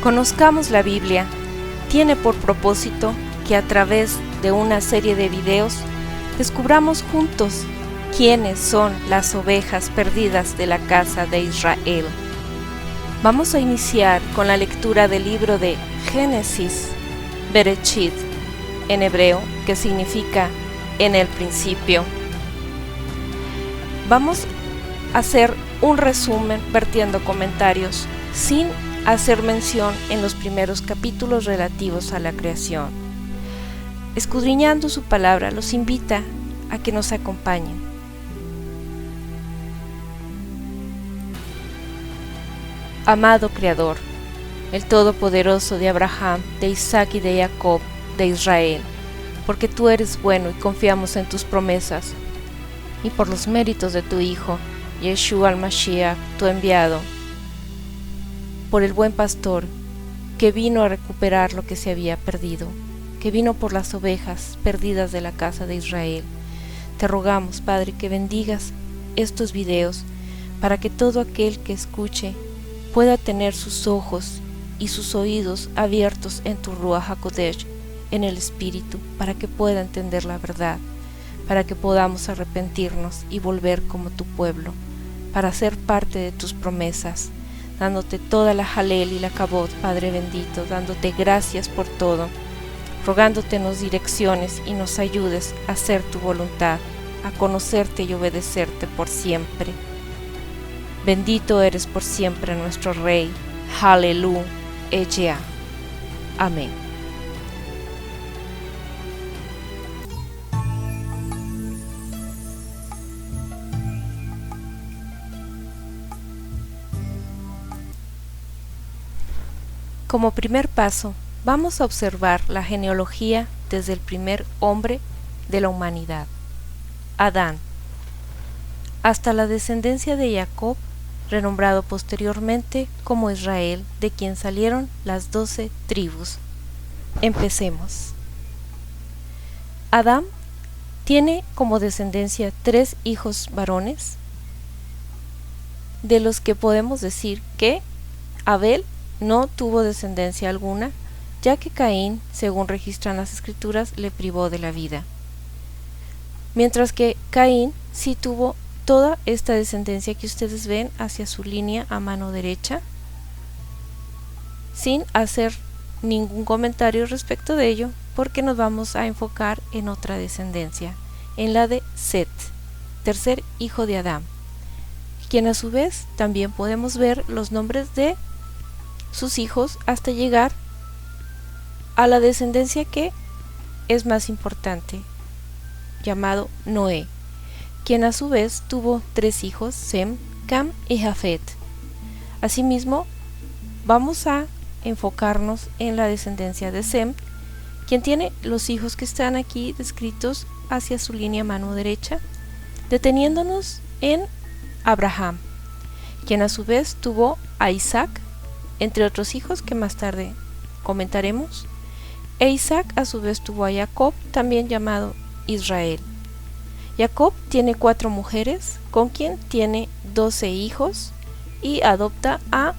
Conozcamos la Biblia. Tiene por propósito que a través de una serie de videos descubramos juntos quiénes son las ovejas perdidas de la casa de Israel. Vamos a iniciar con la lectura del libro de Génesis, Bereshit, en hebreo, que significa en el principio. Vamos a hacer un resumen vertiendo comentarios sin hacer mención en los primeros capítulos relativos a la creación. Escudriñando su palabra, los invita a que nos acompañen. Amado Creador, el Todopoderoso de Abraham, de Isaac y de Jacob, de Israel, porque tú eres bueno y confiamos en tus promesas, y por los méritos de tu Hijo, Yeshua al-Mashiach, tu enviado, por el buen pastor, que vino a recuperar lo que se había perdido, que vino por las ovejas perdidas de la casa de Israel. Te rogamos, Padre, que bendigas estos videos para que todo aquel que escuche pueda tener sus ojos y sus oídos abiertos en tu Ruach HaKodesh, en el Espíritu, para que pueda entender la verdad, para que podamos arrepentirnos y volver como tu pueblo, para ser parte de tus promesas, dándote toda la Halel y la Kabod, Padre bendito, dándote gracias por todo, rogándote nos direcciones y nos ayudes a hacer tu voluntad, a conocerte y obedecerte por siempre. Bendito eres por siempre nuestro Rey. Aleluya. Amén. Como primer paso, vamos a observar la genealogía desde el primer hombre de la humanidad, Adán, hasta la descendencia de Jacob, renombrado posteriormente como Israel, de quien salieron las 12 tribus. Empecemos. Adán tiene como descendencia 3 hijos varones, de los que podemos decir que Abel no tuvo descendencia alguna, ya que Caín, según registran las escrituras, le privó de la vida. Mientras que Caín sí tuvo toda esta descendencia que ustedes ven hacia su línea a mano derecha, sin hacer ningún comentario respecto de ello, porque nos vamos a enfocar en otra descendencia, en la de Set, tercer hijo de Adán, quien a su vez también podemos ver los nombres de sus hijos hasta llegar a la descendencia que es más importante, llamado Noé, quien a su vez tuvo 3 hijos, Sem, Cam y Jafet. Asimismo, vamos a enfocarnos en la descendencia de Sem, quien tiene los hijos que están aquí descritos hacia su línea mano derecha, deteniéndonos en Abraham, quien a su vez tuvo a Isaac, entre otros hijos que más tarde comentaremos, e Isaac a su vez tuvo a Jacob, también llamado Israel. Jacob tiene 4 mujeres, con quien tiene 12 hijos y adopta a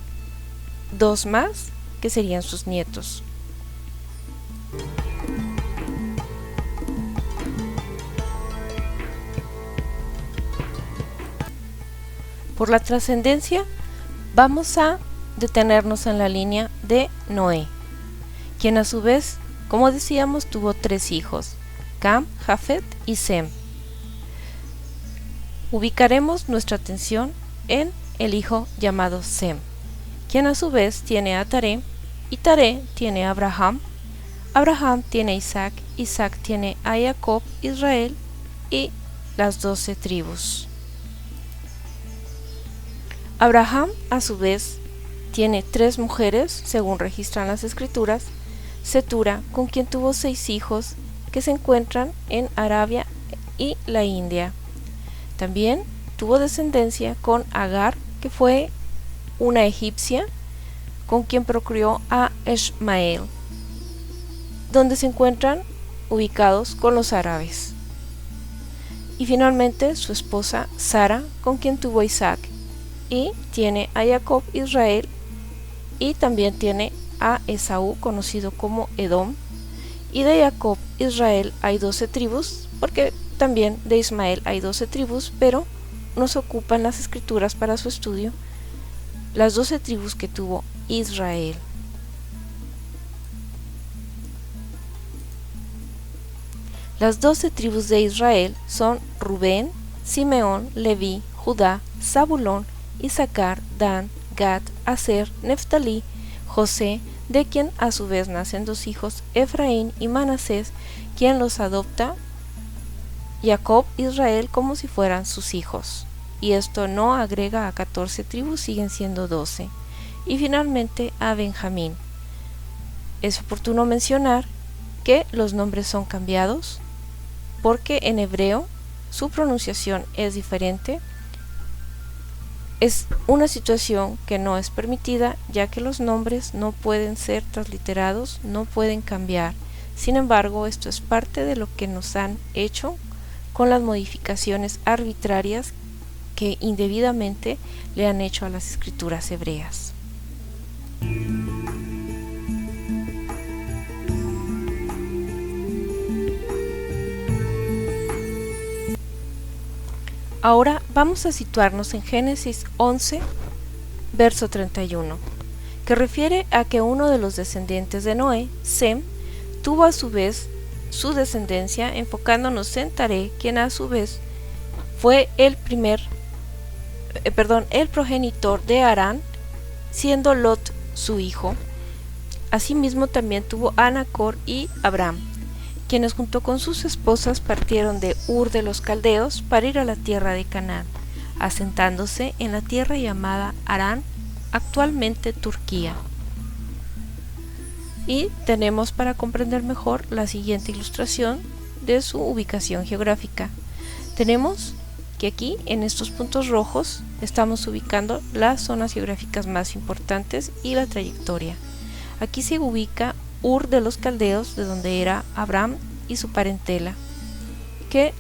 2 más, que serían sus nietos. Por la trascendencia, vamos a detenernos en la línea de Noé, quien a su vez, como decíamos, tuvo 3 hijos, Cam, Jafet y Sem. Ubicaremos nuestra atención en el hijo llamado Sem, quien a su vez tiene a Taré, y Taré tiene a Abraham, Abraham tiene a Isaac, Isaac tiene a Jacob, Israel y las 12 tribus. Abraham a su vez tiene 3 mujeres, según registran las escrituras, Setura, con quien tuvo 6 hijos que se encuentran en Arabia y la India. También tuvo descendencia con Agar, que fue una egipcia, con quien procreó a Ishmael, donde se encuentran ubicados con los árabes. Y finalmente su esposa Sara, con quien tuvo Isaac, y tiene a Jacob, Israel, y también tiene a Esaú, conocido como Edom, y de Jacob, Israel, hay 12 tribus, porque también de Ismael hay 12 tribus, pero nos ocupan las escrituras para su estudio las 12 tribus que tuvo Israel. Las 12 tribus de Israel son Rubén, Simeón, Leví, Judá, Zabulón, Isaacar, Dan, Gad, Aser, Neftalí, José, de quien a su vez nacen 2 hijos, Efraín y Manasés, quien los adopta Jacob, Israel, como si fueran sus hijos. Y esto no agrega a 14 tribus, siguen siendo 12. Y finalmente a Benjamín. Es oportuno mencionar que los nombres son cambiados porque en hebreo su pronunciación es diferente. Es una situación que no es permitida, ya que los nombres no pueden ser transliterados, no pueden cambiar. Sin embargo, esto es parte de lo que nos han hecho con las modificaciones arbitrarias que indebidamente le han hecho a las escrituras hebreas. Ahora vamos a situarnos en Génesis 11, verso 31, que refiere a que uno de los descendientes de Noé, Sem, tuvo a su vez su descendencia, enfocándonos en Taré, quien a su vez fue el progenitor de Harán, siendo Lot su hijo. Asimismo también tuvo a Nacor y Abraham, quienes junto con sus esposas partieron de Ur de los Caldeos para ir a la tierra de Canaán, asentándose en la tierra llamada Harán, actualmente Turquía. Y tenemos para comprender mejor la siguiente ilustración de su ubicación geográfica. Tenemos que aquí en estos puntos rojos estamos ubicando las zonas geográficas más importantes y la trayectoria. Aquí se ubica Ur de los Caldeos, de donde era Abraham y su parentela, que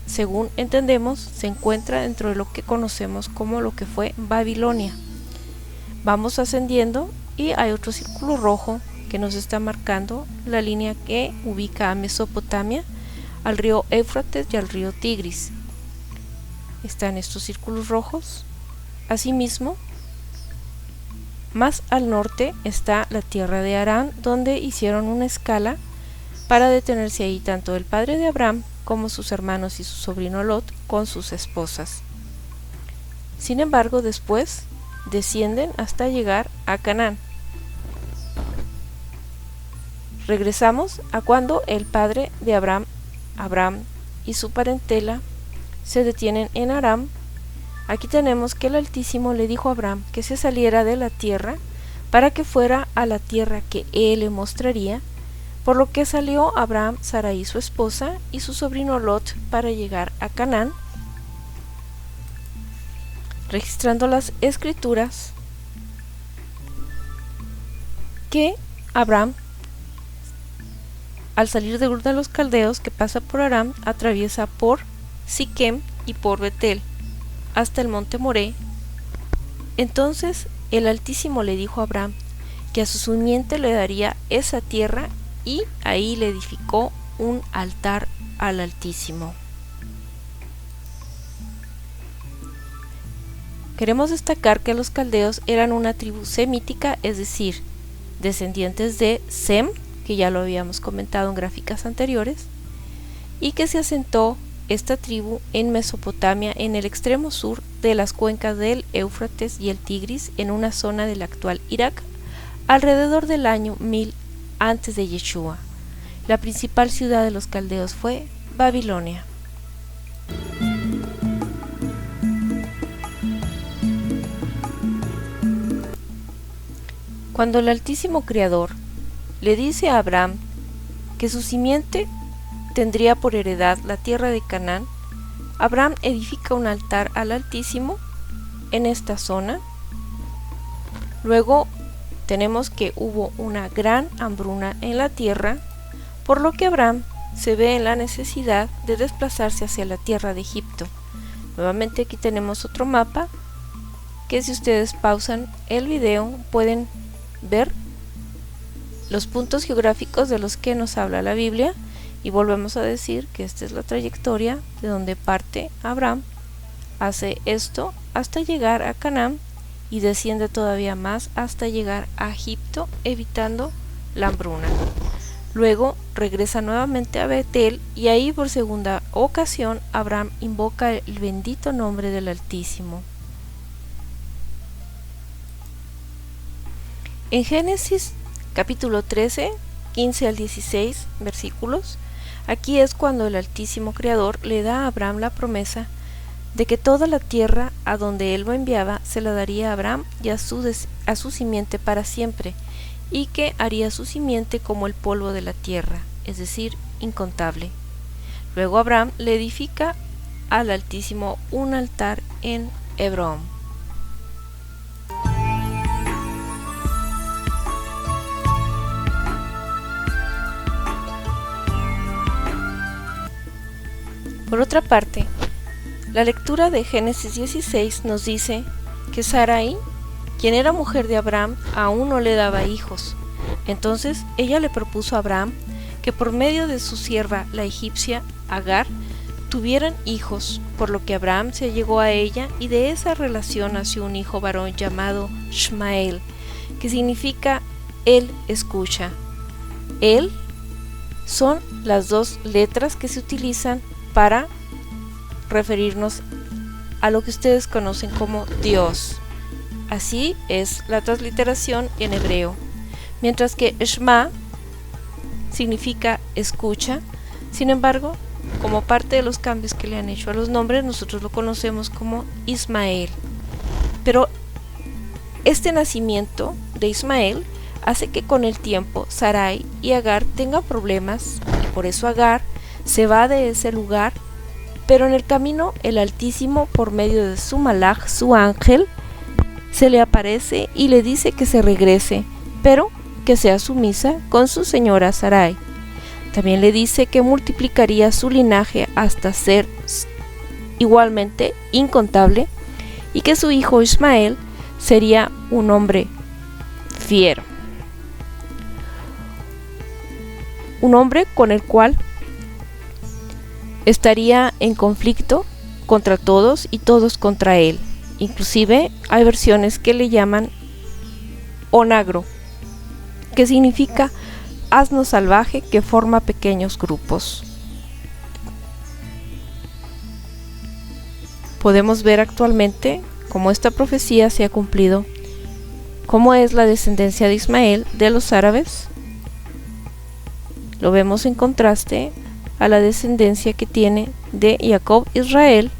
según entendemos se encuentra dentro de lo que conocemos como lo que fue Babilonia. Vamos ascendiendo y hay otro círculo rojo que nos está marcando la línea que ubica a Mesopotamia, al río Éufrates y al río Tigris. Están estos círculos rojos. Asimismo, más al norte está la tierra de Harán, donde hicieron una escala para detenerse ahí tanto el padre de Abraham como sus hermanos y su sobrino Lot con sus esposas. Sin embargo, después descienden hasta llegar a Canaán. Regresamos a cuando el padre de Abraham y su parentela se detienen en Aram. Aquí tenemos que el Altísimo le dijo a Abraham que se saliera de la tierra para que fuera a la tierra que él le mostraría, por lo que salió Abraham, Sarai su esposa y su sobrino Lot para llegar a Canaán, registrando las escrituras que Abraham, al salir de Ur de los Caldeos, que pasa por Aram, atraviesa por Siquem y por Betel hasta el monte Moré. Entonces el Altísimo le dijo a Abraham que a su simiente le daría esa tierra, y ahí le edificó un altar al Altísimo. Queremos destacar que los caldeos eran una tribu semítica, es decir, descendientes de Sem, que ya lo habíamos comentado en gráficas anteriores, y que se asentó esta tribu en Mesopotamia, en el extremo sur de las cuencas del Éufrates y el Tigris, en una zona del actual Irak, alrededor del año 1000 antes de Yeshua. La principal ciudad de los caldeos fue Babilonia. Cuando el Altísimo Creador le dice a Abraham que su simiente tendría por heredad la tierra de Canaán, Abraham edifica un altar al Altísimo en esta zona. Luego tenemos que hubo una gran hambruna en la tierra, por lo que Abraham se ve en la necesidad de desplazarse hacia la tierra de Egipto. Nuevamente aquí tenemos otro mapa que, si ustedes pausan el video, pueden ver los puntos geográficos de los que nos habla la Biblia, y volvemos a decir que esta es la trayectoria de donde parte Abraham, hace esto hasta llegar a Canaán y desciende todavía más hasta llegar a Egipto, evitando la hambruna. Luego regresa nuevamente a Betel y ahí por segunda ocasión Abraham invoca el bendito nombre del Altísimo. En Génesis capítulo 13, 15 al 16 versículos, aquí es cuando el Altísimo Creador le da a Abraham la promesa de que toda la tierra a donde él lo enviaba se la daría a Abraham y a su simiente para siempre, y que haría su simiente como el polvo de la tierra, es decir, incontable. Luego Abraham le edifica al Altísimo un altar en Hebrón. Por otra parte, la lectura de Génesis 16 nos dice que Sarai, quien era mujer de Abraham, aún no le daba hijos. Entonces ella le propuso a Abraham que por medio de su sierva, la egipcia Agar, tuvieran hijos, por lo que Abraham se allegó a ella y de esa relación nació un hijo varón llamado Ishmael, que significa él escucha. Él son las dos letras que se utilizan para referirnos a lo que ustedes conocen como Dios. Así es la transliteración en hebreo, mientras que Shema significa escucha. Sin embargo, como parte de los cambios que le han hecho a los nombres, nosotros lo conocemos como Ismael. Pero este nacimiento de Ismael hace que con el tiempo Sarai y Agar tengan problemas, y por eso Agar se va de ese lugar, pero en el camino el Altísimo, por medio de su malaj, su ángel, se le aparece y le dice que se regrese, pero que sea sumisa con su señora Sarai. También le dice que multiplicaría su linaje hasta ser igualmente incontable y que su hijo Ismael sería un hombre fiero, un hombre con el cual estaría en conflicto contra todos y todos contra él. Inclusive hay versiones que le llaman onagro, que significa asno salvaje que forma pequeños grupos. Podemos ver actualmente cómo esta profecía se ha cumplido, cómo es la descendencia de Ismael de los árabes. Lo vemos en contraste a la descendencia que tiene de Jacob Israel,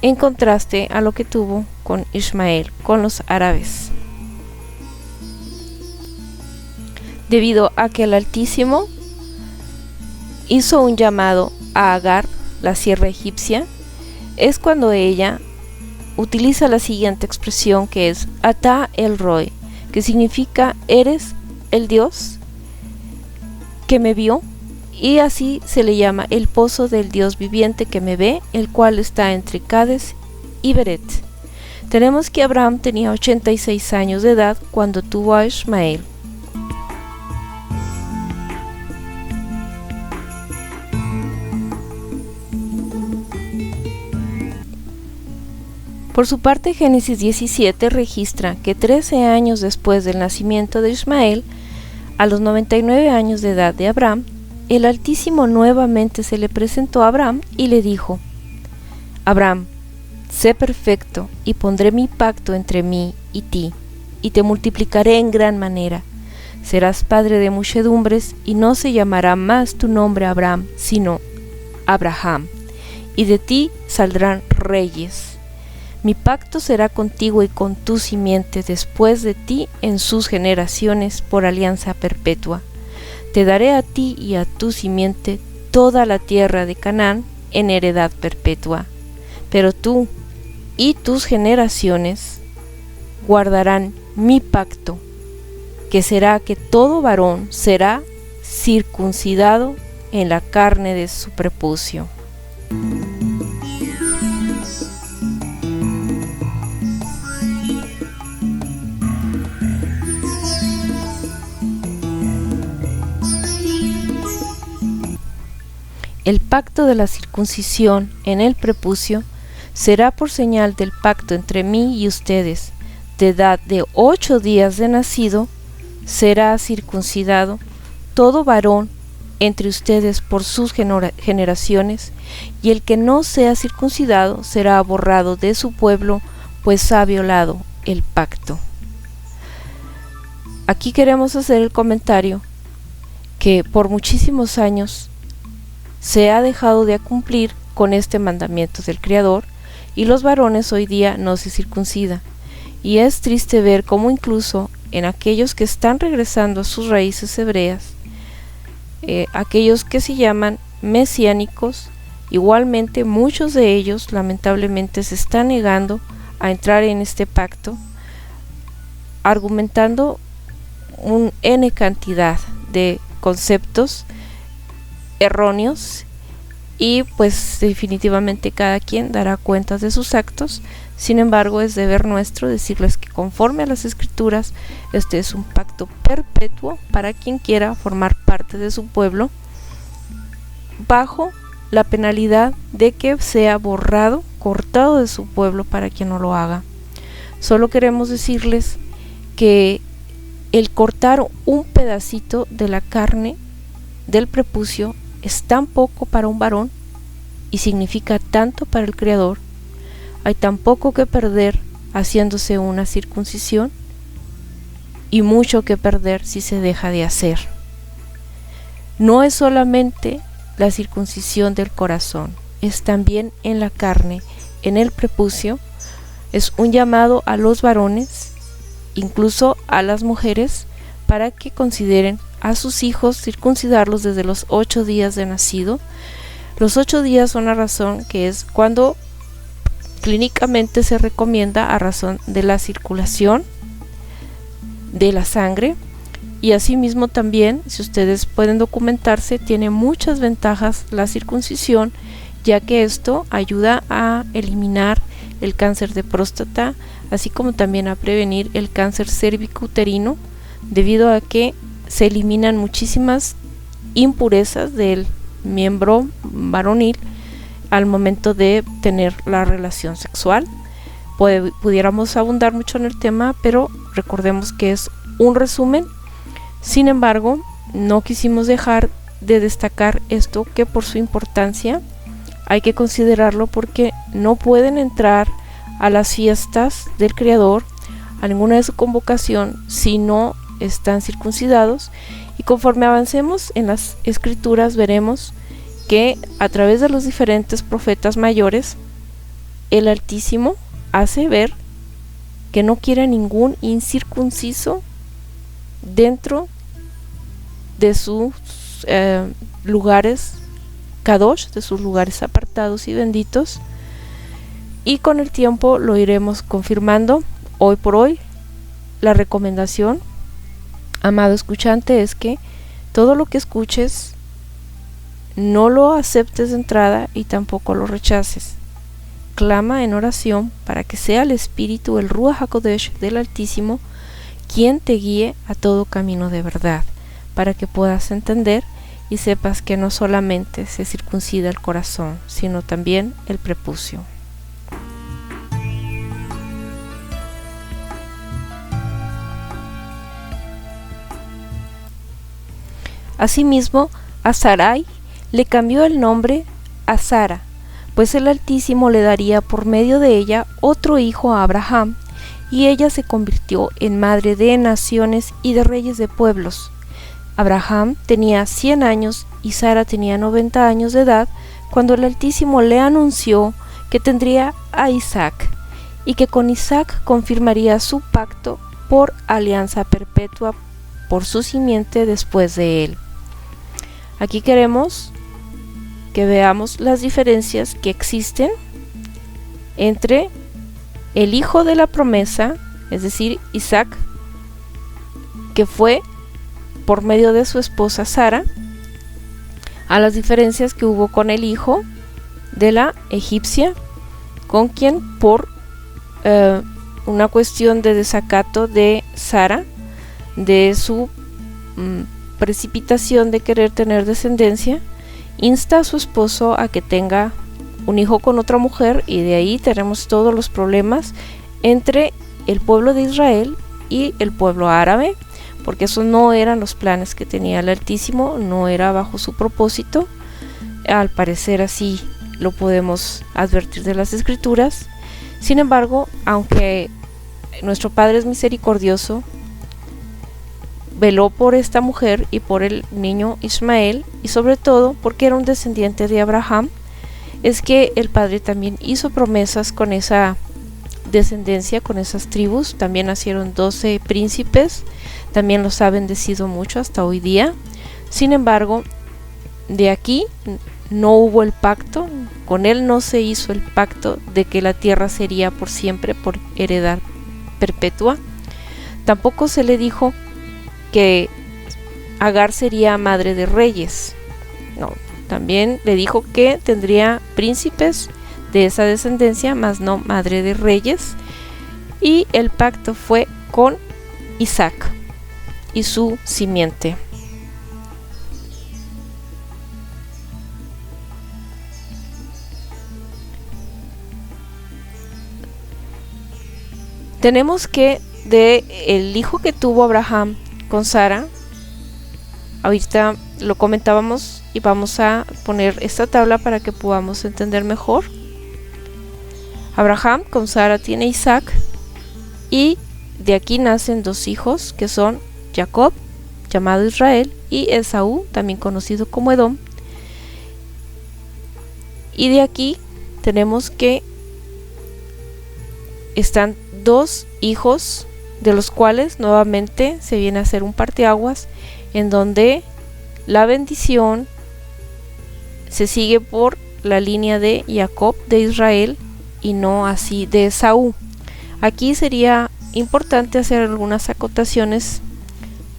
en contraste a lo que tuvo con Ismael, con los árabes. Debido a que el Altísimo hizo un llamado a Agar, la sierva egipcia, es cuando ella utiliza la siguiente expresión, que es Ata el Roy, que significa eres el Dios que me vio, y así se le llama el pozo del Dios viviente que me ve, el cual está entre Cades y Beret. Tenemos que Abraham tenía 86 años de edad cuando tuvo a Ismael. Por su parte, Génesis 17 registra que 13 años después del nacimiento de Ismael, a los 99 años de edad de Abraham, el Altísimo nuevamente se le presentó a Abraham y le dijo: Abraham, sé perfecto y pondré mi pacto entre mí y ti, y te multiplicaré en gran manera. Serás padre de muchedumbres y no se llamará más tu nombre Abraham, sino Abraham, y de ti saldrán reyes. Mi pacto será contigo y con tu simiente después de ti en sus generaciones por alianza perpetua. Te daré a ti y a tu simiente toda la tierra de Canaán en heredad perpetua. Pero tú y tus generaciones guardarán mi pacto, que será que todo varón será circuncidado en la carne de su prepucio. El pacto de la circuncisión en el prepucio será por señal del pacto entre mí y ustedes. De edad de 8 días de nacido será circuncidado todo varón entre ustedes por sus generaciones, y el que no sea circuncidado será borrado de su pueblo, pues ha violado el pacto. Aquí queremos hacer el comentario que por muchísimos años se ha dejado de cumplir con este mandamiento del Creador, y los varones hoy día no se circuncidan. Y es triste ver cómo incluso en aquellos que están regresando a sus raíces hebreas, aquellos que se llaman mesiánicos, igualmente muchos de ellos lamentablemente se están negando a entrar en este pacto, argumentando un N cantidad de conceptos erróneos, y pues definitivamente cada quien dará cuentas de sus actos. Sin embargo, es deber nuestro decirles que conforme a las Escrituras, este es un pacto perpetuo para quien quiera formar parte de su pueblo, bajo la penalidad de que sea borrado, cortado de su pueblo para quien no lo haga. Solo queremos decirles que el cortar un pedacito de la carne del prepucio es tan poco para un varón y significa tanto para el Creador. Hay tan poco que perder haciéndose una circuncisión y mucho que perder si se deja de hacer. No es solamente la circuncisión del corazón, es también en la carne, en el prepucio. Es un llamado a los varones, incluso a las mujeres, para que consideren a sus hijos circuncidarlos desde los 8 días de nacido. Los 8 días son la razón que es cuando clínicamente se recomienda a razón de la circulación de la sangre, y asimismo también, si ustedes pueden documentarse, tiene muchas ventajas la circuncisión, ya que esto ayuda a eliminar el cáncer de próstata, así como también a prevenir el cáncer cervicouterino, debido a que se eliminan muchísimas impurezas del miembro varonil al momento de tener la relación sexual. Pudiéramos abundar mucho en el tema, pero recordemos que es un resumen. Sin embargo, no quisimos dejar de destacar esto, que por su importancia hay que considerarlo, porque no pueden entrar a las fiestas del Creador, a ninguna de su convocación, si no están circuncidados. Y conforme avancemos en las Escrituras, veremos que a través de los diferentes profetas mayores, el Altísimo hace ver que no quiere ningún incircunciso dentro de sus lugares kadosh, de sus lugares apartados y benditos. Y con el tiempo lo iremos confirmando. Hoy por hoy, la recomendación, amado escuchante, es que todo lo que escuches no lo aceptes de entrada y tampoco lo rechaces. Clama en oración para que sea el Espíritu, el Ruach HaKodesh del Altísimo, quien te guíe a todo camino de verdad, para que puedas entender y sepas que no solamente se circuncida el corazón, sino también el prepucio. Asimismo, a Sarai le cambió el nombre a Sara, pues el Altísimo le daría por medio de ella otro hijo a Abraham, y ella se convirtió en madre de naciones y de reyes de pueblos. Abraham tenía 100 años y Sara tenía 90 años de edad cuando el Altísimo le anunció que tendría a Isaac, y que con Isaac confirmaría su pacto por alianza perpetua por su simiente después de él. Aquí queremos que veamos las diferencias que existen entre el hijo de la promesa, es decir, Isaac, que fue por medio de su esposa Sara, a las diferencias que hubo con el hijo de la egipcia, con quien por una cuestión de desacato de Sara, de su precipitación de querer tener descendencia, insta a su esposo a que tenga un hijo con otra mujer, y de ahí tenemos todos los problemas entre el pueblo de Israel y el pueblo árabe, porque esos no eran los planes que tenía el Altísimo, no era bajo su propósito. Al parecer así lo podemos advertir de las Escrituras. Sin embargo, aunque nuestro Padre es misericordioso, veló por esta mujer y por el niño Ismael, y sobre todo porque era un descendiente de Abraham, es que el Padre también hizo promesas con esa descendencia, con esas tribus. También nacieron 12 príncipes, también los ha bendecido mucho hasta hoy día. Sin embargo, de aquí no hubo el pacto, con él no se hizo el pacto de que la tierra sería por siempre, por heredad perpetua. Tampoco se le dijo que Agar sería madre de reyes. No, también le dijo que tendría príncipes de esa descendencia, mas no madre de reyes. Y el pacto fue con Isaac y su simiente. Tenemos que de el hijo que tuvo Abraham con Sara, ahorita lo comentábamos y vamos a poner esta tabla para que podamos entender mejor. Abraham con Sara tiene Isaac, y de aquí nacen dos hijos que son Jacob, llamado Israel, y Esaú, también conocido como Edom. Y de aquí tenemos que están dos hijos, de los cuales nuevamente se viene a hacer un parteaguas, en donde la bendición se sigue por la línea de Jacob, de Israel, y no así de Esaú. Aquí sería importante hacer algunas acotaciones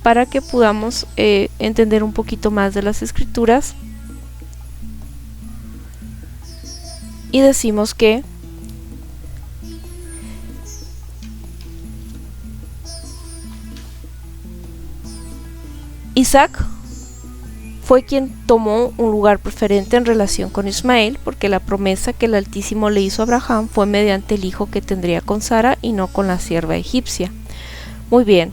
para que podamos entender un poquito más de las Escrituras. Y decimos que Isaac fue quien tomó un lugar preferente en relación con Ismael, porque la promesa que el Altísimo le hizo a Abraham fue mediante el hijo que tendría con Sara y no con la sierva egipcia. Muy bien,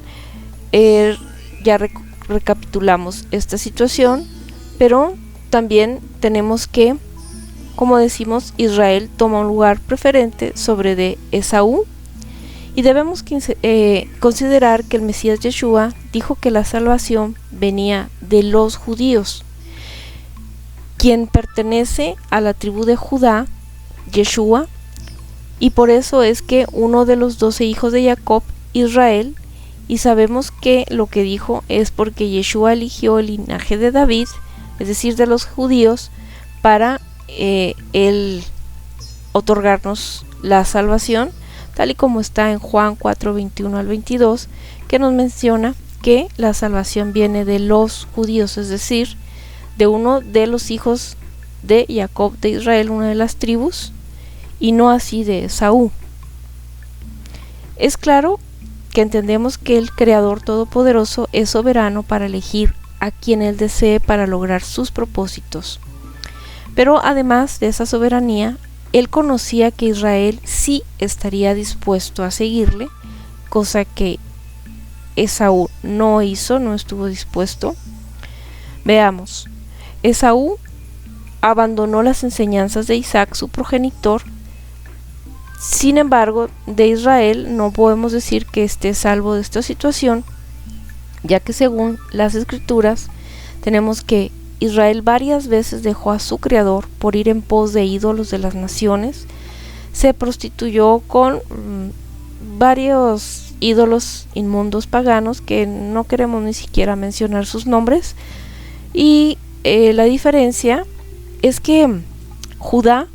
ya recapitulamos esta situación, pero también tenemos que, como decimos, Israel toma un lugar preferente sobre de Esaú. Y debemos considerar que el Mesías Yeshua dijo que la salvación venía de los judíos. Quien pertenece a la tribu de Judá, Yeshua, y por eso es que uno de los 12 hijos de Jacob, Israel, y sabemos que lo que dijo es porque Yeshua eligió el linaje de David, es decir, de los judíos, para él otorgarnos la salvación, tal y como está en Juan 4:21 al 22, que nos menciona que la salvación viene de los judíos, es decir, de uno de los hijos de Jacob de Israel, una de las tribus, y no así de Esaú. Es claro que entendemos que el Creador Todopoderoso es soberano para elegir a quien Él desee para lograr sus propósitos. Pero además de esa soberanía, Él conocía que Israel sí estaría dispuesto a seguirle, cosa que Esaú no hizo, no estuvo dispuesto. Veamos, Esaú abandonó las enseñanzas de Isaac, su progenitor. Sin embargo, de Israel no podemos decir que esté salvo de esta situación, ya que según las Escrituras tenemos que Israel varias veces dejó a su Creador por ir en pos de ídolos de las naciones, se prostituyó con varios ídolos inmundos paganos que no queremos ni siquiera mencionar sus nombres, y la diferencia es que Judá,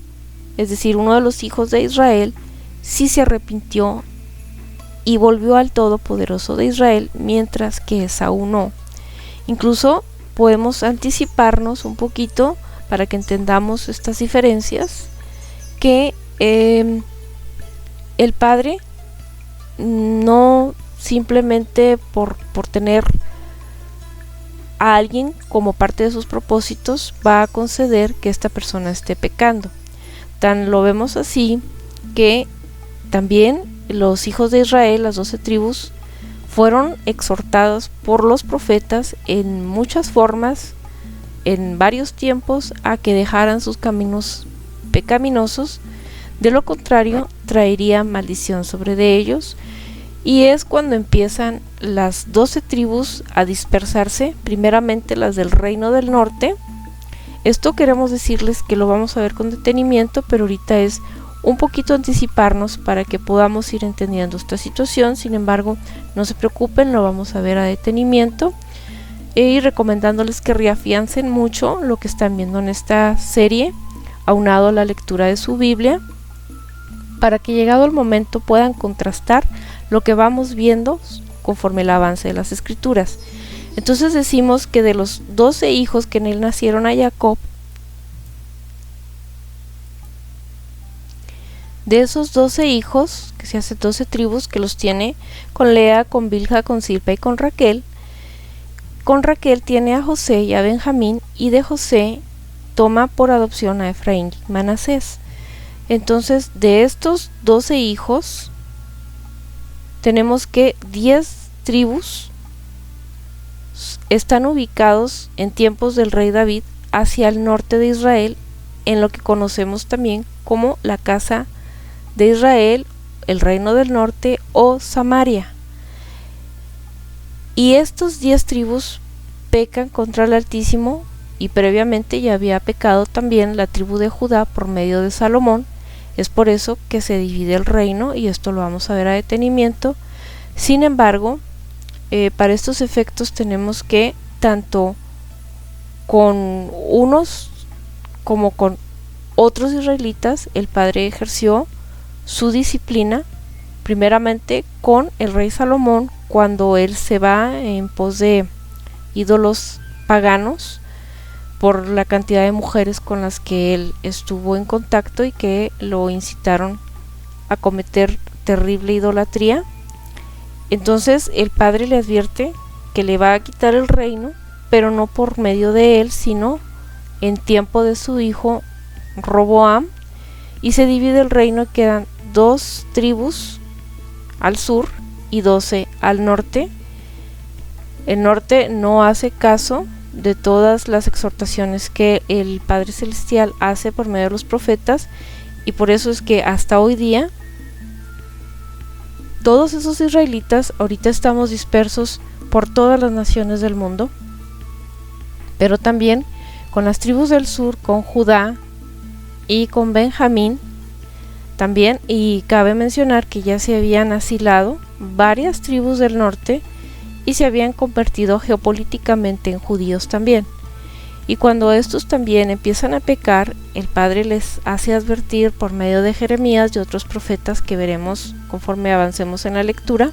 es decir, uno de los hijos de Israel, sí se arrepintió y volvió al Todopoderoso de Israel, mientras que Esaú no. Incluso podemos anticiparnos un poquito para que entendamos estas diferencias, que el padre no simplemente por tener a alguien, como parte de sus propósitos, va a conceder que esta persona esté pecando. Tan lo vemos así que también los hijos de Israel, las 12 tribus, fueron exhortados por los profetas en muchas formas, en varios tiempos, a que dejaran sus caminos pecaminosos. De lo contrario, traería maldición sobre de ellos. Y es cuando empiezan las 12 tribus a dispersarse, primeramente las del reino del norte. Esto queremos decirles que lo vamos a ver con detenimiento, pero ahorita es un poquito anticiparnos para que podamos ir entendiendo esta situación. Sin embargo, no se preocupen, lo vamos a ver a detenimiento, y recomendándoles que reafiancen mucho lo que están viendo en esta serie, aunado a la lectura de su Biblia, para que llegado el momento puedan contrastar lo que vamos viendo conforme el avance de las escrituras. Entonces decimos que de los 12 hijos que en él nacieron a Jacob, de esos 12 hijos, que se hace 12 tribus, que los tiene con Lea, con Bilha, con Silpa y con Raquel tiene a José y a Benjamín, y de José toma por adopción a Efraín y Manasés. Entonces, de estos 12 hijos, tenemos que 10 tribus están ubicados en tiempos del rey David hacia el norte de Israel, en lo que conocemos también como la casa de Israel, el reino del norte o Samaria. Y estos 10 tribus pecan contra el Altísimo, y previamente ya había pecado también la tribu de Judá por medio de Salomón. Es por eso que se divide el reino, y esto lo vamos a ver a detenimiento. Sin embargo, para estos efectos tenemos que, tanto con unos como con otros israelitas, el Padre ejerció su disciplina, primeramente con el rey Salomón, cuando él se va en pos de ídolos paganos, por la cantidad de mujeres con las que él estuvo en contacto y que lo incitaron a cometer terrible idolatría. Entonces el padre le advierte que le va a quitar el reino, pero no por medio de él, sino en tiempo de su hijo Roboam, y se divide el reino. Quedan 2 tribus al sur y 12 al norte. El norte no hace caso de todas las exhortaciones que el Padre Celestial hace por medio de los profetas, y por eso es que hasta hoy día todos esos israelitas ahorita estamos dispersos por todas las naciones del mundo, pero también con las tribus del sur, con Judá y con Benjamín también. Y cabe mencionar que ya se habían asilado varias tribus del norte y se habían convertido geopolíticamente en judíos también. Y cuando estos también empiezan a pecar, el Padre les hace advertir por medio de Jeremías y otros profetas, que veremos conforme avancemos en la lectura,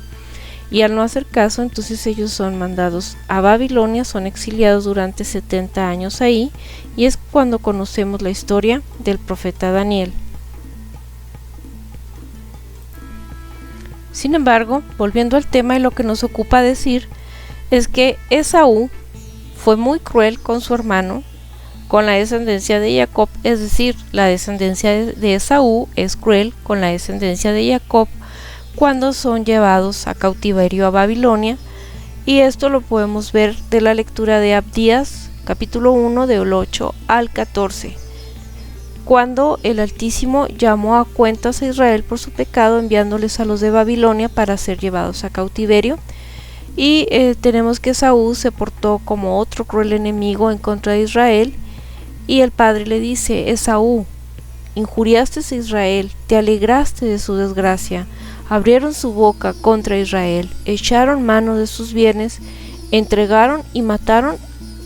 y al no hacer caso, entonces ellos son mandados a Babilonia, son exiliados durante 70 años ahí, y es cuando conocemos la historia del profeta Daniel. Sin embargo, volviendo al tema, y lo que nos ocupa decir es que Esaú fue muy cruel con su hermano, con la descendencia de Jacob, es decir, la descendencia de Esaú es cruel con la descendencia de Jacob cuando son llevados a cautiverio a Babilonia, y esto lo podemos ver de la lectura de Abdías, capítulo 1, del 8 al 14. Cuando el Altísimo llamó a cuentas a Israel por su pecado, enviándoles a los de Babilonia para ser llevados a cautiverio. Y tenemos que Esaú se portó como otro cruel enemigo en contra de Israel, y el padre le dice: Esaú, injuriaste a Israel, te alegraste de su desgracia, abrieron su boca contra Israel, echaron mano de sus bienes, entregaron y mataron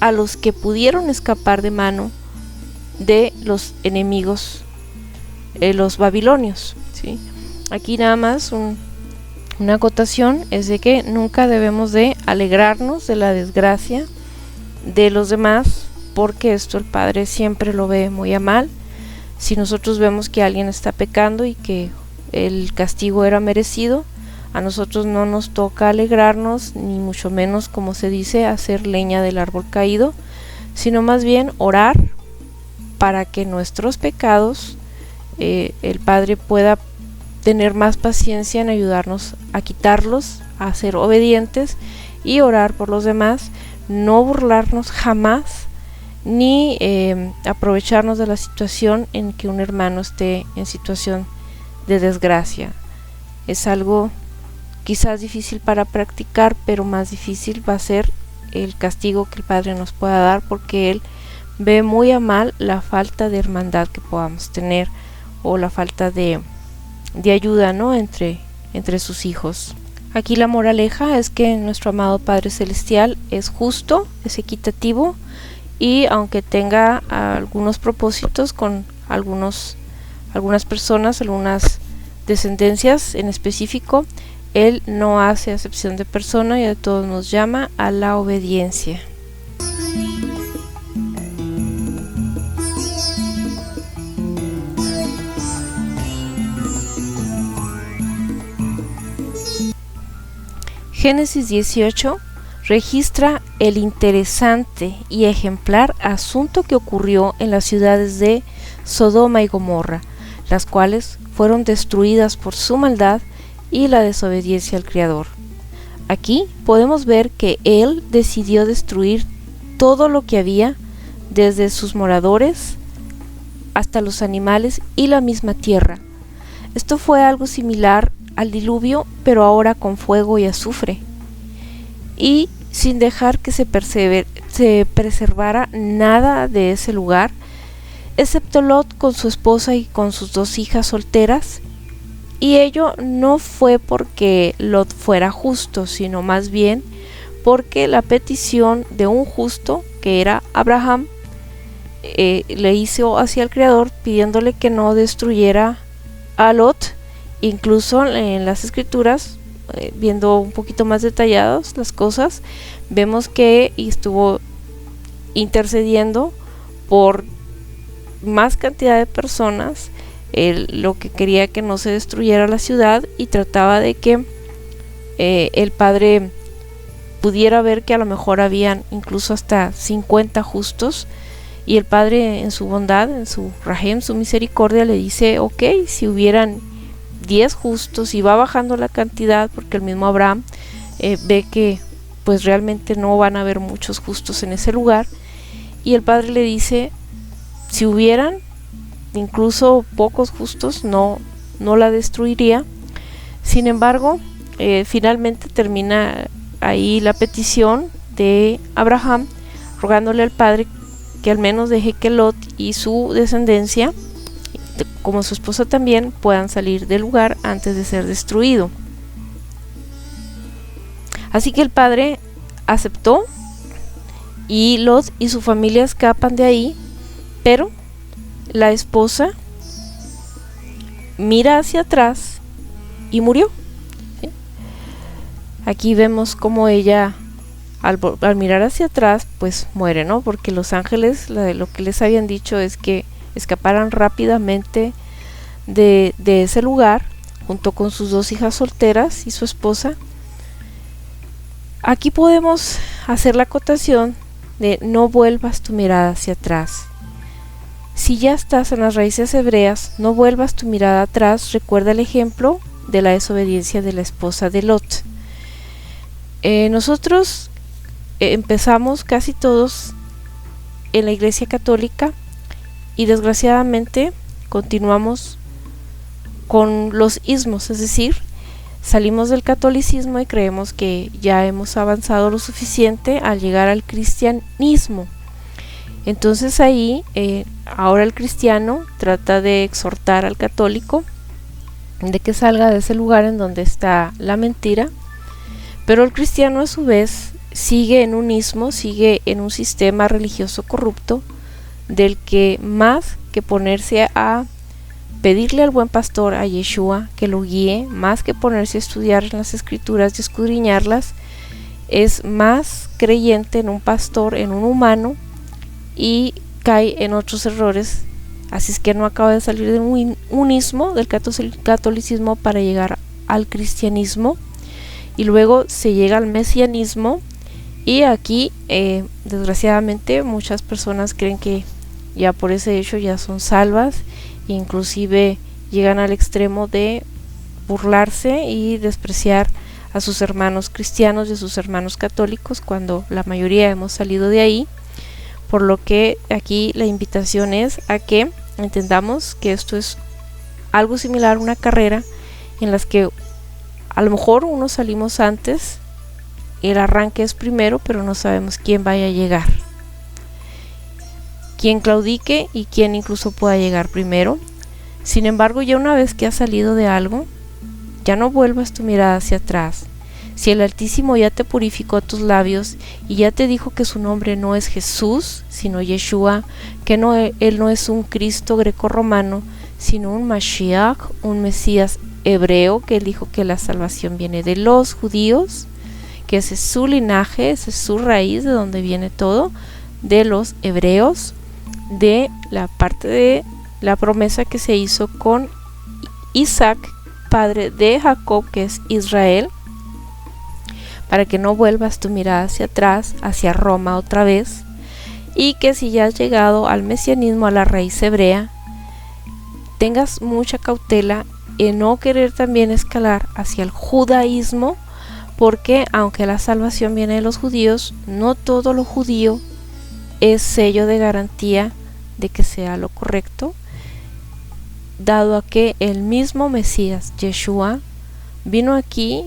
a los que pudieron escapar de mano de los enemigos, los babilonios, ¿sí? Aquí nada más una acotación es de que nunca debemos de alegrarnos de la desgracia de los demás, porque esto el Padre siempre lo ve muy a mal. Si nosotros vemos que alguien está pecando y que el castigo era merecido, A nosotros no nos toca alegrarnos, ni mucho menos, como se dice, hacer leña del árbol caído, sino más bien orar para que nuestros pecados, el Padre pueda tener más paciencia en ayudarnos a quitarlos, a ser obedientes y orar por los demás, no burlarnos jamás, ni aprovecharnos de la situación en que un hermano esté en situación de desgracia. Es algo quizás difícil para practicar, pero más difícil va a ser el castigo que el Padre nos pueda dar, porque Él ve muy a mal la falta de hermandad que podamos tener, o la falta de ayuda, ¿no?, entre sus hijos. Aquí la moraleja es que nuestro amado Padre Celestial es justo, es equitativo, y aunque tenga algunos propósitos con algunas personas, algunas descendencias en específico, Él no hace acepción de persona y a todos nos llama a la obediencia. Génesis 18 registra el interesante y ejemplar asunto que ocurrió en las ciudades de Sodoma y Gomorra, las cuales fueron destruidas por su maldad y la desobediencia al Creador. Aquí podemos ver que Él decidió destruir todo lo que había, desde sus moradores hasta los animales y la misma tierra. Esto fue algo similar al diluvio, pero ahora con fuego y azufre, y sin dejar que se preservara nada de ese lugar, excepto Lot con su esposa y con sus 2 hijas solteras. Y ello no fue porque Lot fuera justo, sino más bien porque la petición de un justo, que era Abraham, le hizo hacia el Creador pidiéndole que no destruyera a Lot. Incluso en las escrituras, viendo un poquito más detalladas las cosas, vemos que estuvo intercediendo por más cantidad de personas. Él lo que quería que no se destruyera la ciudad, y trataba de que el Padre pudiera ver que a lo mejor habían incluso hasta 50 justos, y el Padre, en su bondad, en su rahem, su misericordia, le dice: ok, si hubieran 10 justos, y va bajando la cantidad, porque el mismo Abraham ve que pues realmente no van a haber muchos justos en ese lugar, y el Padre le dice: si hubieran incluso pocos justos, no la destruiría. Sin embargo, finalmente termina ahí la petición de Abraham, rogándole al Padre que al menos deje que Lot y su descendencia, como su esposa también, puedan salir del lugar antes de ser destruido. Así que el Padre aceptó, y Lot y su familia escapan de ahí, pero la esposa mira hacia atrás y murió. ¿Sí? Aquí vemos cómo ella, al mirar hacia atrás, pues muere, ¿no? Porque los ángeles, lo que les habían dicho es que escaparan rápidamente de ese lugar, junto con sus 2 hijas solteras y su esposa. Aquí podemos hacer la acotación de: no vuelvas tu mirada hacia atrás. Si ya estás en las raíces hebreas, no vuelvas tu mirada atrás. Recuerda el ejemplo de la desobediencia de la esposa de Lot. Nosotros empezamos casi todos en la Iglesia Católica, y desgraciadamente continuamos con los ismos, es decir, salimos del catolicismo y creemos que ya hemos avanzado lo suficiente al llegar al cristianismo. Entonces ahí ahora el cristiano trata de exhortar al católico de que salga de ese lugar en donde está la mentira, pero el cristiano a su vez sigue en un ismo, sigue en un sistema religioso corrupto, del que más que ponerse a pedirle al buen pastor, a Yeshua, que lo guíe, más que ponerse a estudiar las escrituras y escudriñarlas, es más creyente en un pastor, en un humano, y cae en otros errores. Así es que no acaba de salir de un ismo del catolicismo para llegar al cristianismo y luego se llega al mesianismo, y aquí desgraciadamente muchas personas creen que ya por ese hecho ya son salvas, e inclusive llegan al extremo de burlarse y despreciar a sus hermanos cristianos y a sus hermanos católicos, cuando la mayoría hemos salido de ahí. Por lo que aquí la invitación es a que entendamos que esto es algo similar a una carrera en las que a lo mejor unos salimos antes, el arranque es primero, pero no sabemos quién vaya a llegar, quién claudique y quién incluso pueda llegar primero. Sin embargo, ya una vez que has salido de algo, ya no vuelvas tu mirada hacia atrás. Si el Altísimo ya te purificó tus labios y ya te dijo que su nombre no es Jesús, sino Yeshua, que él no es un Cristo grecorromano, sino un Mashiach, un Mesías hebreo, que él dijo que la salvación viene de los judíos, que ese es su linaje, esa es su raíz, de donde viene todo, de los hebreos, de la parte de la promesa que se hizo con Isaac, padre de Jacob, que es Israel, para que no vuelvas tu mirada hacia atrás, hacia Roma otra vez, y que si ya has llegado al mesianismo, a la raíz hebrea, tengas mucha cautela en no querer también escalar hacia el judaísmo, porque aunque la salvación viene de los judíos, no todo lo judío es sello de garantía de que sea lo correcto, dado a que el mismo Mesías, Yeshua, vino aquí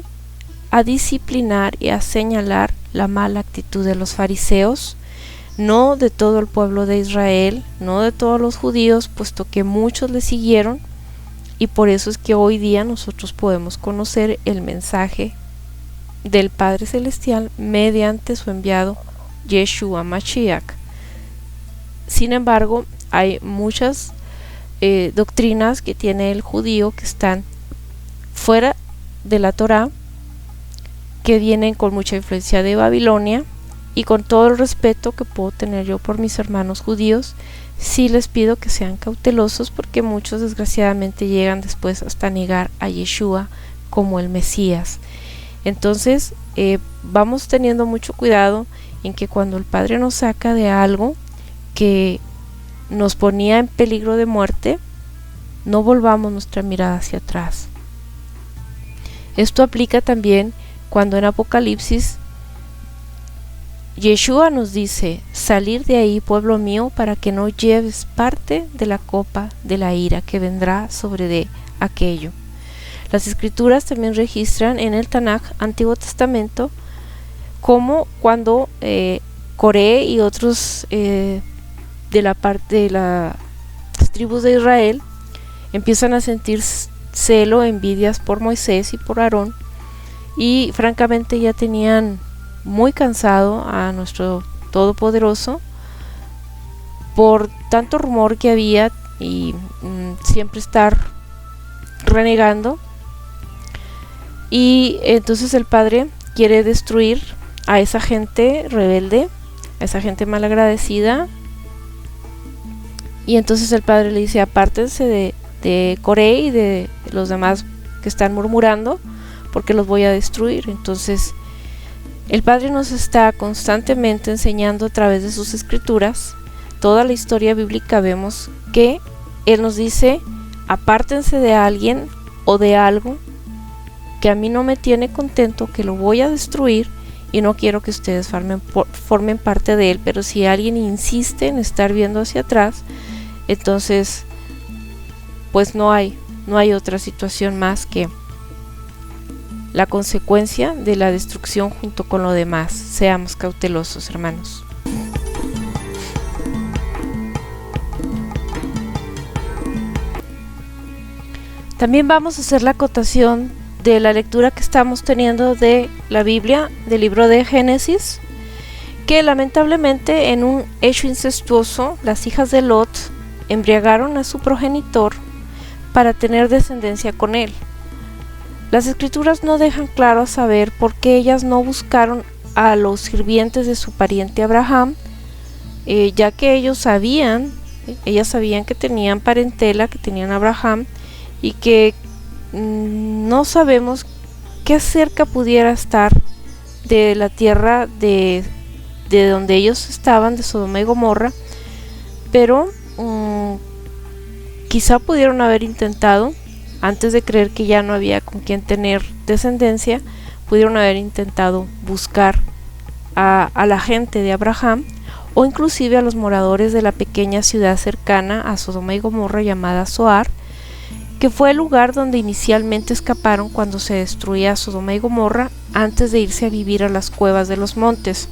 a disciplinar y a señalar la mala actitud de los fariseos, no de todo el pueblo de Israel, no de todos los judíos, puesto que muchos le siguieron, y por eso es que hoy día nosotros podemos conocer el mensaje del Padre Celestial mediante su enviado Yeshua Mashiach. Sin embargo, hay muchas doctrinas que tiene el judío que están fuera de la Torá, que vienen con mucha influencia de Babilonia, y con todo el respeto que puedo tener yo por mis hermanos judíos, sí les pido que sean cautelosos, porque muchos desgraciadamente llegan después hasta negar a Yeshua como el Mesías. Entonces vamos teniendo mucho cuidado en que cuando el Padre nos saca de algo que nos ponía en peligro de muerte, no volvamos nuestra mirada hacia atrás. Esto aplica también cuando en Apocalipsis Yeshua nos dice: salir de ahí, pueblo mío, para que no lleves parte de la copa de la ira que vendrá sobre de aquello. Las escrituras también registran en el Tanaj, Antiguo Testamento, como cuando Coré y otros de la parte de las tribus de Israel empiezan a sentir celo, envidias por Moisés y por Aarón, y francamente ya tenían muy cansado a nuestro Todopoderoso por tanto rumor que había y siempre estar renegando, y entonces el Padre quiere destruir a esa gente rebelde, a esa gente malagradecida, y entonces el Padre le dice: apártense de Coré y de los demás que están murmurando, porque los voy a destruir. Entonces el Padre nos está constantemente enseñando a través de sus escrituras. Toda la historia bíblica vemos que Él nos dice: apártense de alguien o de algo que a mí no me tiene contento, que lo voy a destruir, y no quiero que ustedes formen parte de él. Pero si alguien insiste en estar viendo hacia atrás, entonces pues no hay otra situación más que la consecuencia de la destrucción junto con lo demás. Seamos cautelosos, hermanos. También vamos a hacer la acotación de la lectura que estamos teniendo de la Biblia, del libro de Génesis, que lamentablemente en un hecho incestuoso, las hijas de Lot embriagaron a su progenitor para tener descendencia con él. Las escrituras no dejan claro a saber por qué ellas no buscaron a los sirvientes de su pariente Abraham, ya que ellas sabían que tenían parentela, que tenían a Abraham, y que no sabemos qué cerca pudiera estar de la tierra de donde ellos estaban, de Sodoma y Gomorra, pero quizá pudieron haber intentado, antes de creer que ya no había con quien tener descendencia, pudieron haber intentado buscar a la gente de Abraham, o inclusive a los moradores de la pequeña ciudad cercana a Sodoma y Gomorra llamada Zoar, que fue el lugar donde inicialmente escaparon cuando se destruía Sodoma y Gomorra antes de irse a vivir a las cuevas de los montes.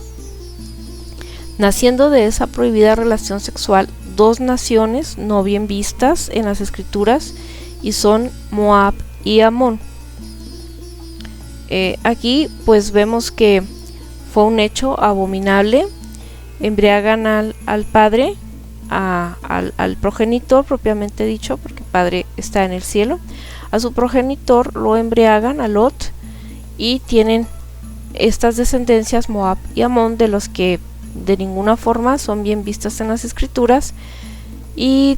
Naciendo de esa prohibida relación sexual, dos naciones no bien vistas en las escrituras, y son Moab y Amón. Aquí pues vemos que fue un hecho abominable. Embriagan al padre, al progenitor propiamente dicho, porque el padre está en el cielo. A su progenitor lo embriagan, a Lot, y tienen estas descendencias Moab y Amón, de los que de ninguna forma son bien vistas en las escrituras. Y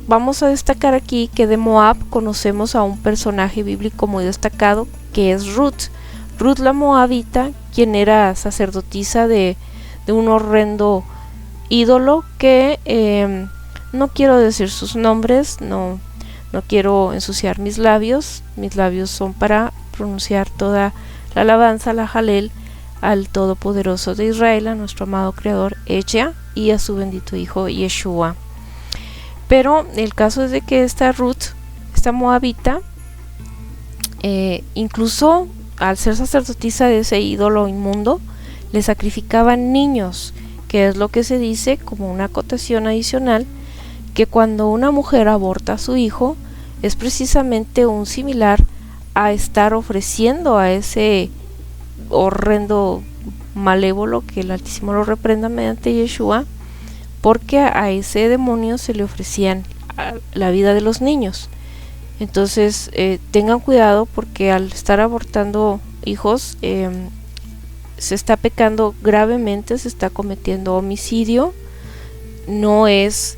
vamos a destacar aquí que de Moab conocemos a un personaje bíblico muy destacado, que es Ruth la Moabita, quien era sacerdotisa de un horrendo ídolo que no quiero decir sus nombres, no quiero ensuciar mis labios son para pronunciar toda la alabanza, la Jalel, al Todopoderoso de Israel, a nuestro amado Creador Echea, y a su bendito Hijo Yeshua. Pero el caso es de que esta Ruth, esta Moabita, incluso al ser sacerdotisa de ese ídolo inmundo, le sacrificaban niños, que es lo que se dice como una acotación adicional, que cuando una mujer aborta a su hijo es precisamente un similar a estar ofreciendo a ese horrendo malévolo, que el Altísimo lo reprenda mediante Yeshua, porque a ese demonio se le ofrecían la vida de los niños. Entonces tengan cuidado, porque al estar abortando hijos se está pecando gravemente, se está cometiendo homicidio. No es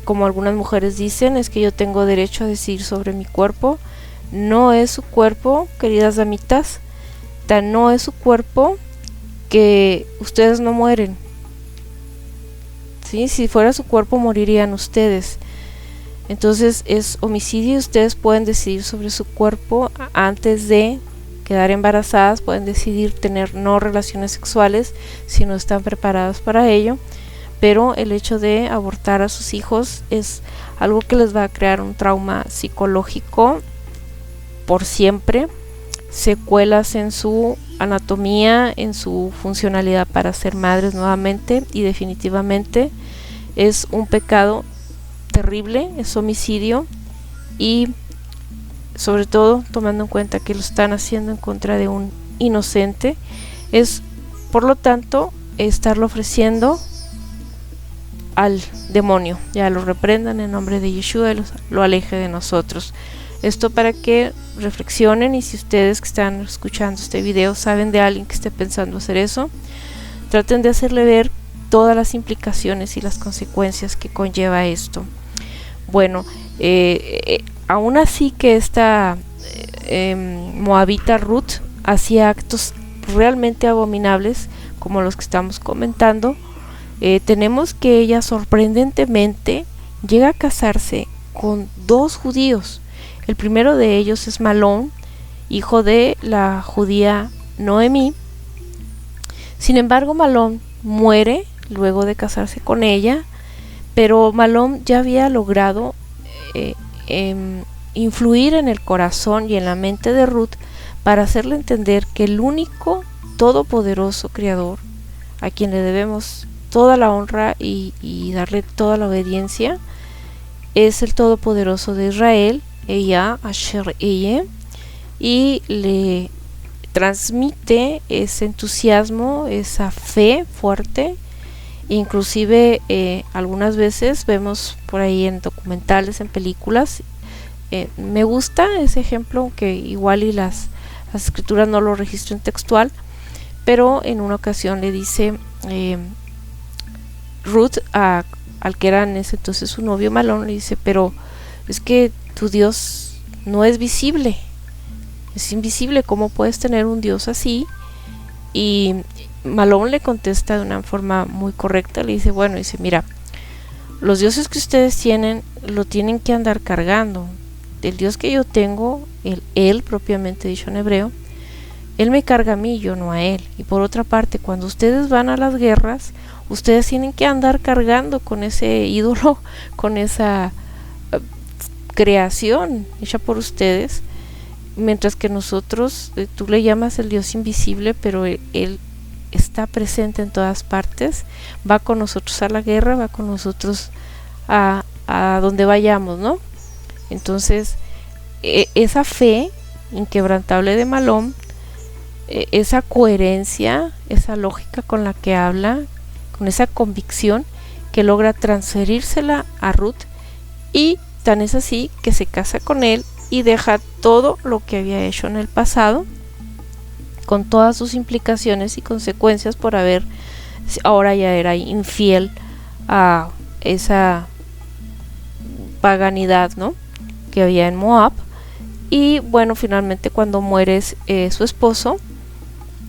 como algunas mujeres dicen, es que yo tengo derecho a decidir sobre mi cuerpo. No es su cuerpo, queridas damitas, tan no es su cuerpo que ustedes no mueren. ¿Sí? Si fuera su cuerpo, morirían ustedes. Entonces es homicidio, y ustedes pueden decidir sobre su cuerpo antes de quedar embarazadas, pueden decidir tener no relaciones sexuales si no están preparadas para ello, pero el hecho de abortar a sus hijos es algo que les va a crear un trauma psicológico por siempre, secuelas en su anatomía, en su funcionalidad para ser madres nuevamente, y definitivamente es un pecado terrible, es homicidio, y sobre todo tomando en cuenta que lo están haciendo en contra de un inocente, es por lo tanto estarlo ofreciendo al demonio. Ya lo reprendan en nombre de Yeshua y lo aleje de nosotros. Esto para que reflexionen, y si ustedes que están escuchando este video saben de alguien que esté pensando hacer eso, traten de hacerle ver todas las implicaciones y las consecuencias que conlleva esto. Bueno, aún así que esta Moabita Ruth hacía actos realmente abominables como los que estamos comentando, tenemos que ella sorprendentemente llega a casarse con dos judíos. El primero de ellos es Malón, hijo de la judía Noemí. Sin embargo, Malón muere luego de casarse con ella, pero Malón ya había logrado influir en el corazón y en la mente de Ruth para hacerle entender que el único todopoderoso Creador, a quien le debemos toda la honra y darle toda la obediencia, es el Todopoderoso de Israel, ella, Asher Eye, y le transmite ese entusiasmo, esa fe fuerte. Inclusive algunas veces vemos por ahí en documentales, en películas, me gusta ese ejemplo, aunque igual y las escrituras no lo registran textual, pero en una ocasión le dice Ruth al que era en ese entonces su novio Malón, le dice: pero es que tu Dios no es visible, es invisible. ¿Cómo puedes tener un Dios así? Y Malón le contesta de una forma muy correcta, le dice, bueno, dice, mira, los dioses que ustedes tienen, lo tienen que andar cargando. El Dios que yo tengo, él propiamente dicho en hebreo, él me carga a mí, yo no a él. Y por otra parte, cuando ustedes van a las guerras, ustedes tienen que andar cargando con ese ídolo, con esa creación hecha por ustedes, mientras que nosotros, tú le llamas el Dios invisible, pero él está presente en todas partes, va con nosotros a la guerra, va con nosotros a donde vayamos, ¿no? Entonces, esa fe inquebrantable de Malón, esa coherencia, esa lógica con la que habla, con esa convicción que logra transferírsela a Ruth, y tan es así que se casa con él y deja todo lo que había hecho en el pasado, con todas sus implicaciones y consecuencias por haber, ahora ya era infiel a esa paganidad, ¿no?, que había en Moab. Y bueno, finalmente cuando muere su esposo,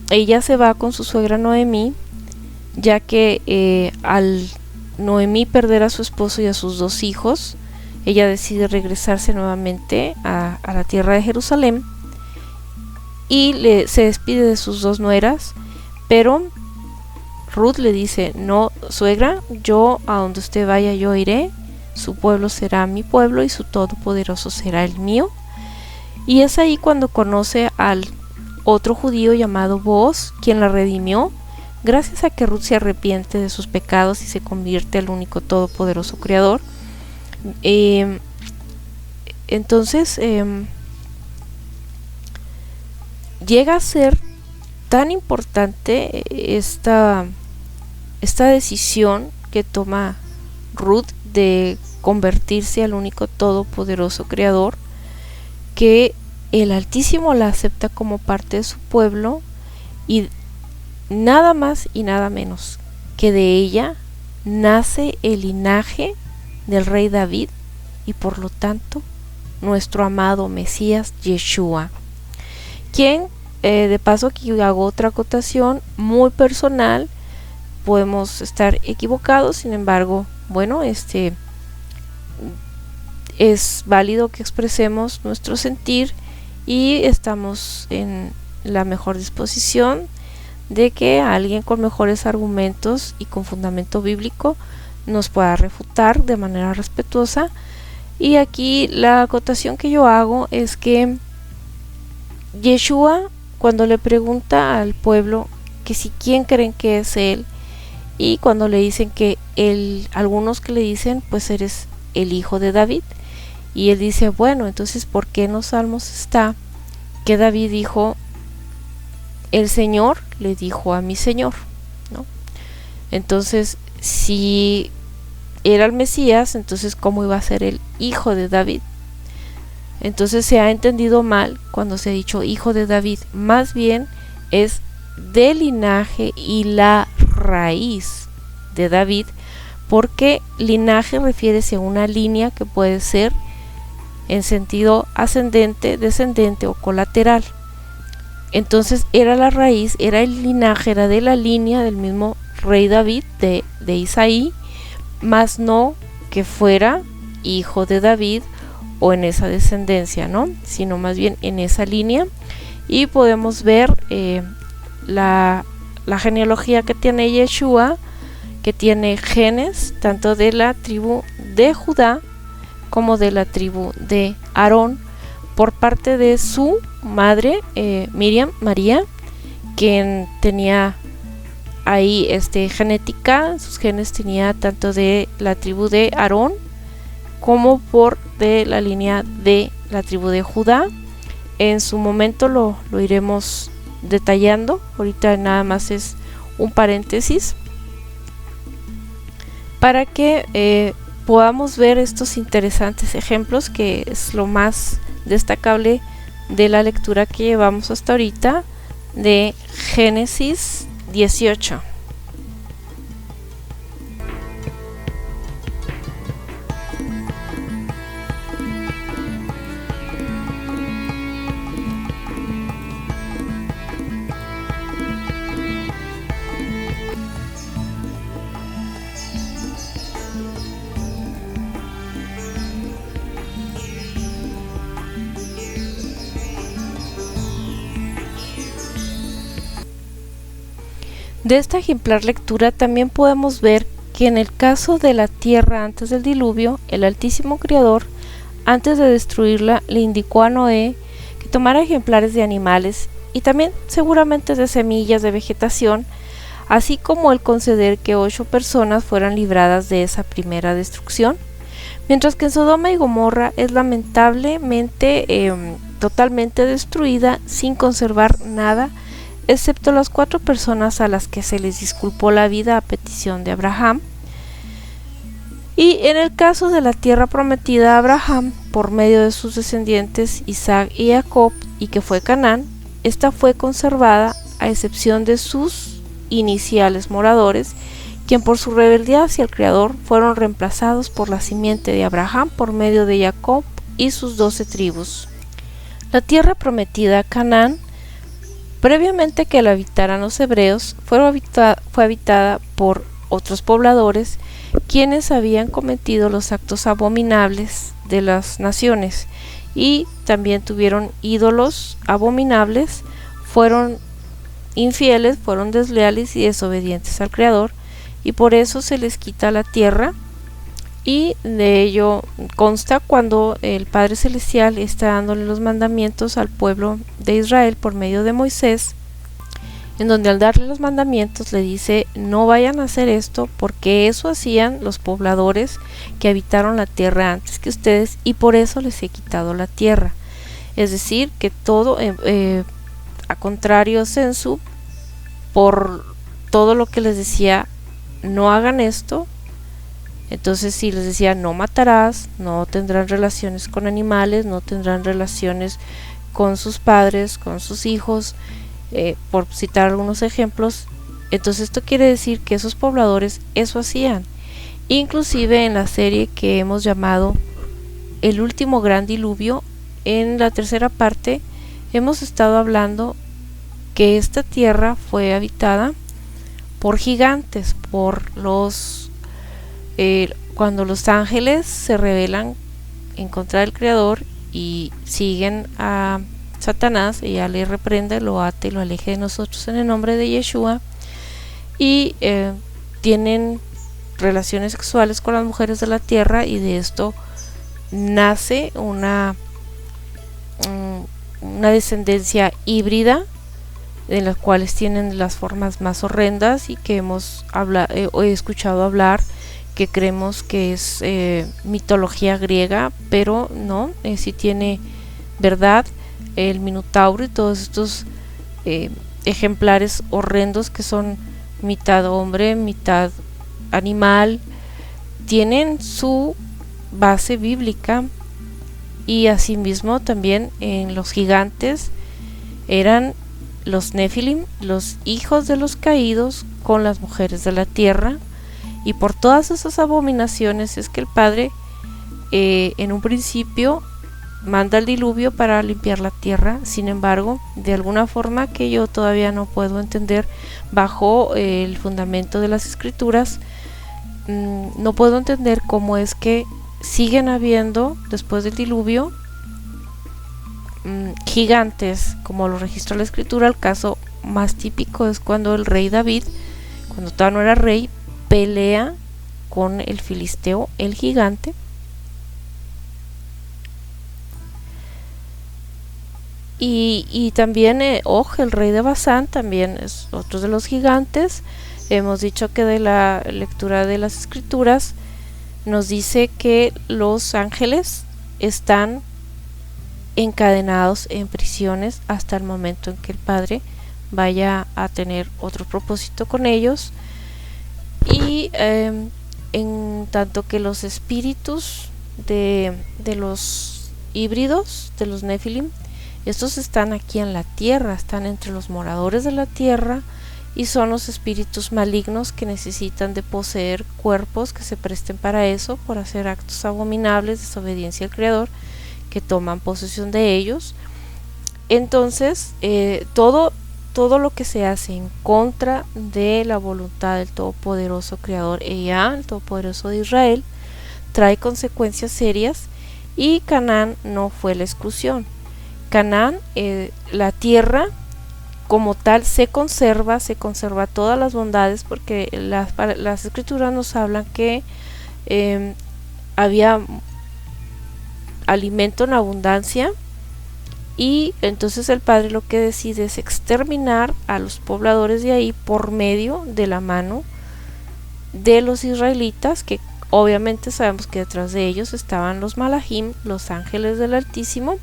ella se va con su suegra Noemí, ya que al Noemí perder a su esposo y a sus 2 hijos, ella decide regresarse nuevamente a la tierra de Jerusalén y se despide de sus 2 nueras, pero Ruth le dice, no, suegra, yo a donde usted vaya yo iré, su pueblo será mi pueblo y su todopoderoso será el mío. Y es ahí cuando conoce al otro judío llamado Booz, quien la redimió, gracias a que Ruth se arrepiente de sus pecados y se convierte al único todopoderoso creador. Entonces llega a ser tan importante esta decisión que toma Ruth de convertirse al único todopoderoso creador, que el Altísimo la acepta como parte de su pueblo, y nada más y nada menos que de ella nace el linaje del rey David y por lo tanto nuestro amado Mesías Yeshua, quien de paso aquí hago otra acotación muy personal, podemos estar equivocados, sin embargo, bueno, es válido que expresemos nuestro sentir y estamos en la mejor disposición de que alguien con mejores argumentos y con fundamento bíblico nos pueda refutar de manera respetuosa. Y aquí la acotación que yo hago es que Yeshua, cuando le pregunta al pueblo que si quién creen que es él, y cuando le dicen que algunos que le dicen pues eres el hijo de David, y él dice, bueno, entonces ¿por qué en los Salmos está que David dijo, el Señor le dijo a mi Señor, ¿no? Entonces, si era el Mesías, entonces ¿cómo iba a ser el hijo de David? Entonces se ha entendido mal cuando se ha dicho hijo de David, más bien es del linaje y la raíz de David, porque linaje refiere a una línea que puede ser en sentido ascendente, descendente o colateral. Entonces era la raíz, era el linaje, era de la línea del mismo rey David, de Isaí, más no que fuera hijo de David o en esa descendencia, ¿no?, sino más bien en esa línea. Y podemos ver la genealogía que tiene Yeshua, que tiene genes tanto de la tribu de Judá como de la tribu de Aarón, por parte de su madre María, quien tenía ahí genética, sus genes tenía tanto de la tribu de Aarón como por de la línea de la tribu de Judá. En su momento lo iremos detallando, ahorita nada más es un paréntesis para que podamos ver estos interesantes ejemplos, que es lo más destacable de la lectura que llevamos hasta ahorita de Génesis 18. De esta ejemplar lectura también podemos ver que en el caso de la tierra antes del diluvio, el Altísimo Creador, antes de destruirla, le indicó a Noé que tomara ejemplares de animales y también seguramente de semillas de vegetación, así como el conceder que 8 personas fueran libradas de esa primera destrucción, mientras que en Sodoma y Gomorra es lamentablemente totalmente destruida sin conservar nada, excepto las 4 personas a las que se les disculpó la vida a petición de Abraham. Y en el caso de la tierra prometida a Abraham por medio de sus descendientes Isaac y Jacob, y que fue Canaán, esta fue conservada a excepción de sus iniciales moradores, quien por su rebeldía hacia el Creador fueron reemplazados por la simiente de Abraham por medio de Jacob y sus 12 tribus. La tierra prometida, Canaán, previamente que la habitaran los hebreos, fue habitada por otros pobladores, quienes habían cometido los actos abominables de las naciones y también tuvieron ídolos abominables, fueron infieles, fueron desleales y desobedientes al Creador, y por eso se les quita la tierra. Y de ello consta cuando el Padre Celestial está dándole los mandamientos al pueblo de Israel por medio de Moisés, en donde al darle los mandamientos le dice: no vayan a hacer esto, porque eso hacían los pobladores que habitaron la tierra antes que ustedes, y por eso les he quitado la tierra. Es decir, que todo a contrario sensu, por todo lo que les decía, no hagan esto. Entonces, si les decía no matarás, no tendrán relaciones con animales, no tendrán relaciones con sus padres, con sus hijos, por citar algunos ejemplos. Entonces esto quiere decir que esos pobladores eso hacían. Inclusive en la serie que hemos llamado El último gran diluvio, en la tercera parte hemos estado hablando que esta tierra fue habitada por gigantes, por los cuando los ángeles se rebelan en contra del Creador y siguen a Satanás, ella le reprende, lo ate y lo aleje de nosotros en el nombre de Yeshua, y tienen relaciones sexuales con las mujeres de la tierra, y de esto nace una descendencia híbrida, en las cuales tienen las formas más horrendas y que hemos escuchado hablar, que creemos que es mitología griega, pero no, sí tiene verdad. El Minotauro y todos estos ejemplares horrendos que son mitad hombre, mitad animal, tienen su base bíblica. Y asimismo también en los gigantes eran los Nefilim, los hijos de los caídos con las mujeres de la tierra. Y por todas esas abominaciones es que el Padre en un principio manda el diluvio para limpiar la tierra. Sin embargo, de alguna forma que yo todavía no puedo entender bajo el fundamento de las escrituras, no puedo entender cómo es que siguen habiendo después del diluvio gigantes, como lo registra la escritura. El caso más típico es cuando el rey David, cuando todavía no era rey, pelea con el filisteo, el gigante, y también Og, el rey de Basán, también es otro de los gigantes. Hemos dicho que de la lectura de las escrituras nos dice que los ángeles están encadenados en prisiones hasta el momento en que el Padre vaya a tener otro propósito con ellos. Y en tanto que los espíritus de los híbridos, de los Nefilim, estos están aquí en la tierra, están entre los moradores de la tierra, y son los espíritus malignos que necesitan de poseer cuerpos que se presten para eso, por hacer actos abominables, desobediencia al Creador, que toman posesión de ellos. Entonces todo lo que se hace en contra de la voluntad del Todopoderoso Creador, Ella, el Todopoderoso de Israel, trae consecuencias serias, y Canaán no fue la exclusión. Canaán, la tierra como tal se conserva todas las bondades, porque las escrituras nos hablan que había alimento en abundancia, y entonces el padre lo que decide es exterminar a los pobladores de ahí por medio de la mano de los israelitas, que obviamente sabemos que detrás de ellos estaban los malajim, los ángeles del Altísimo,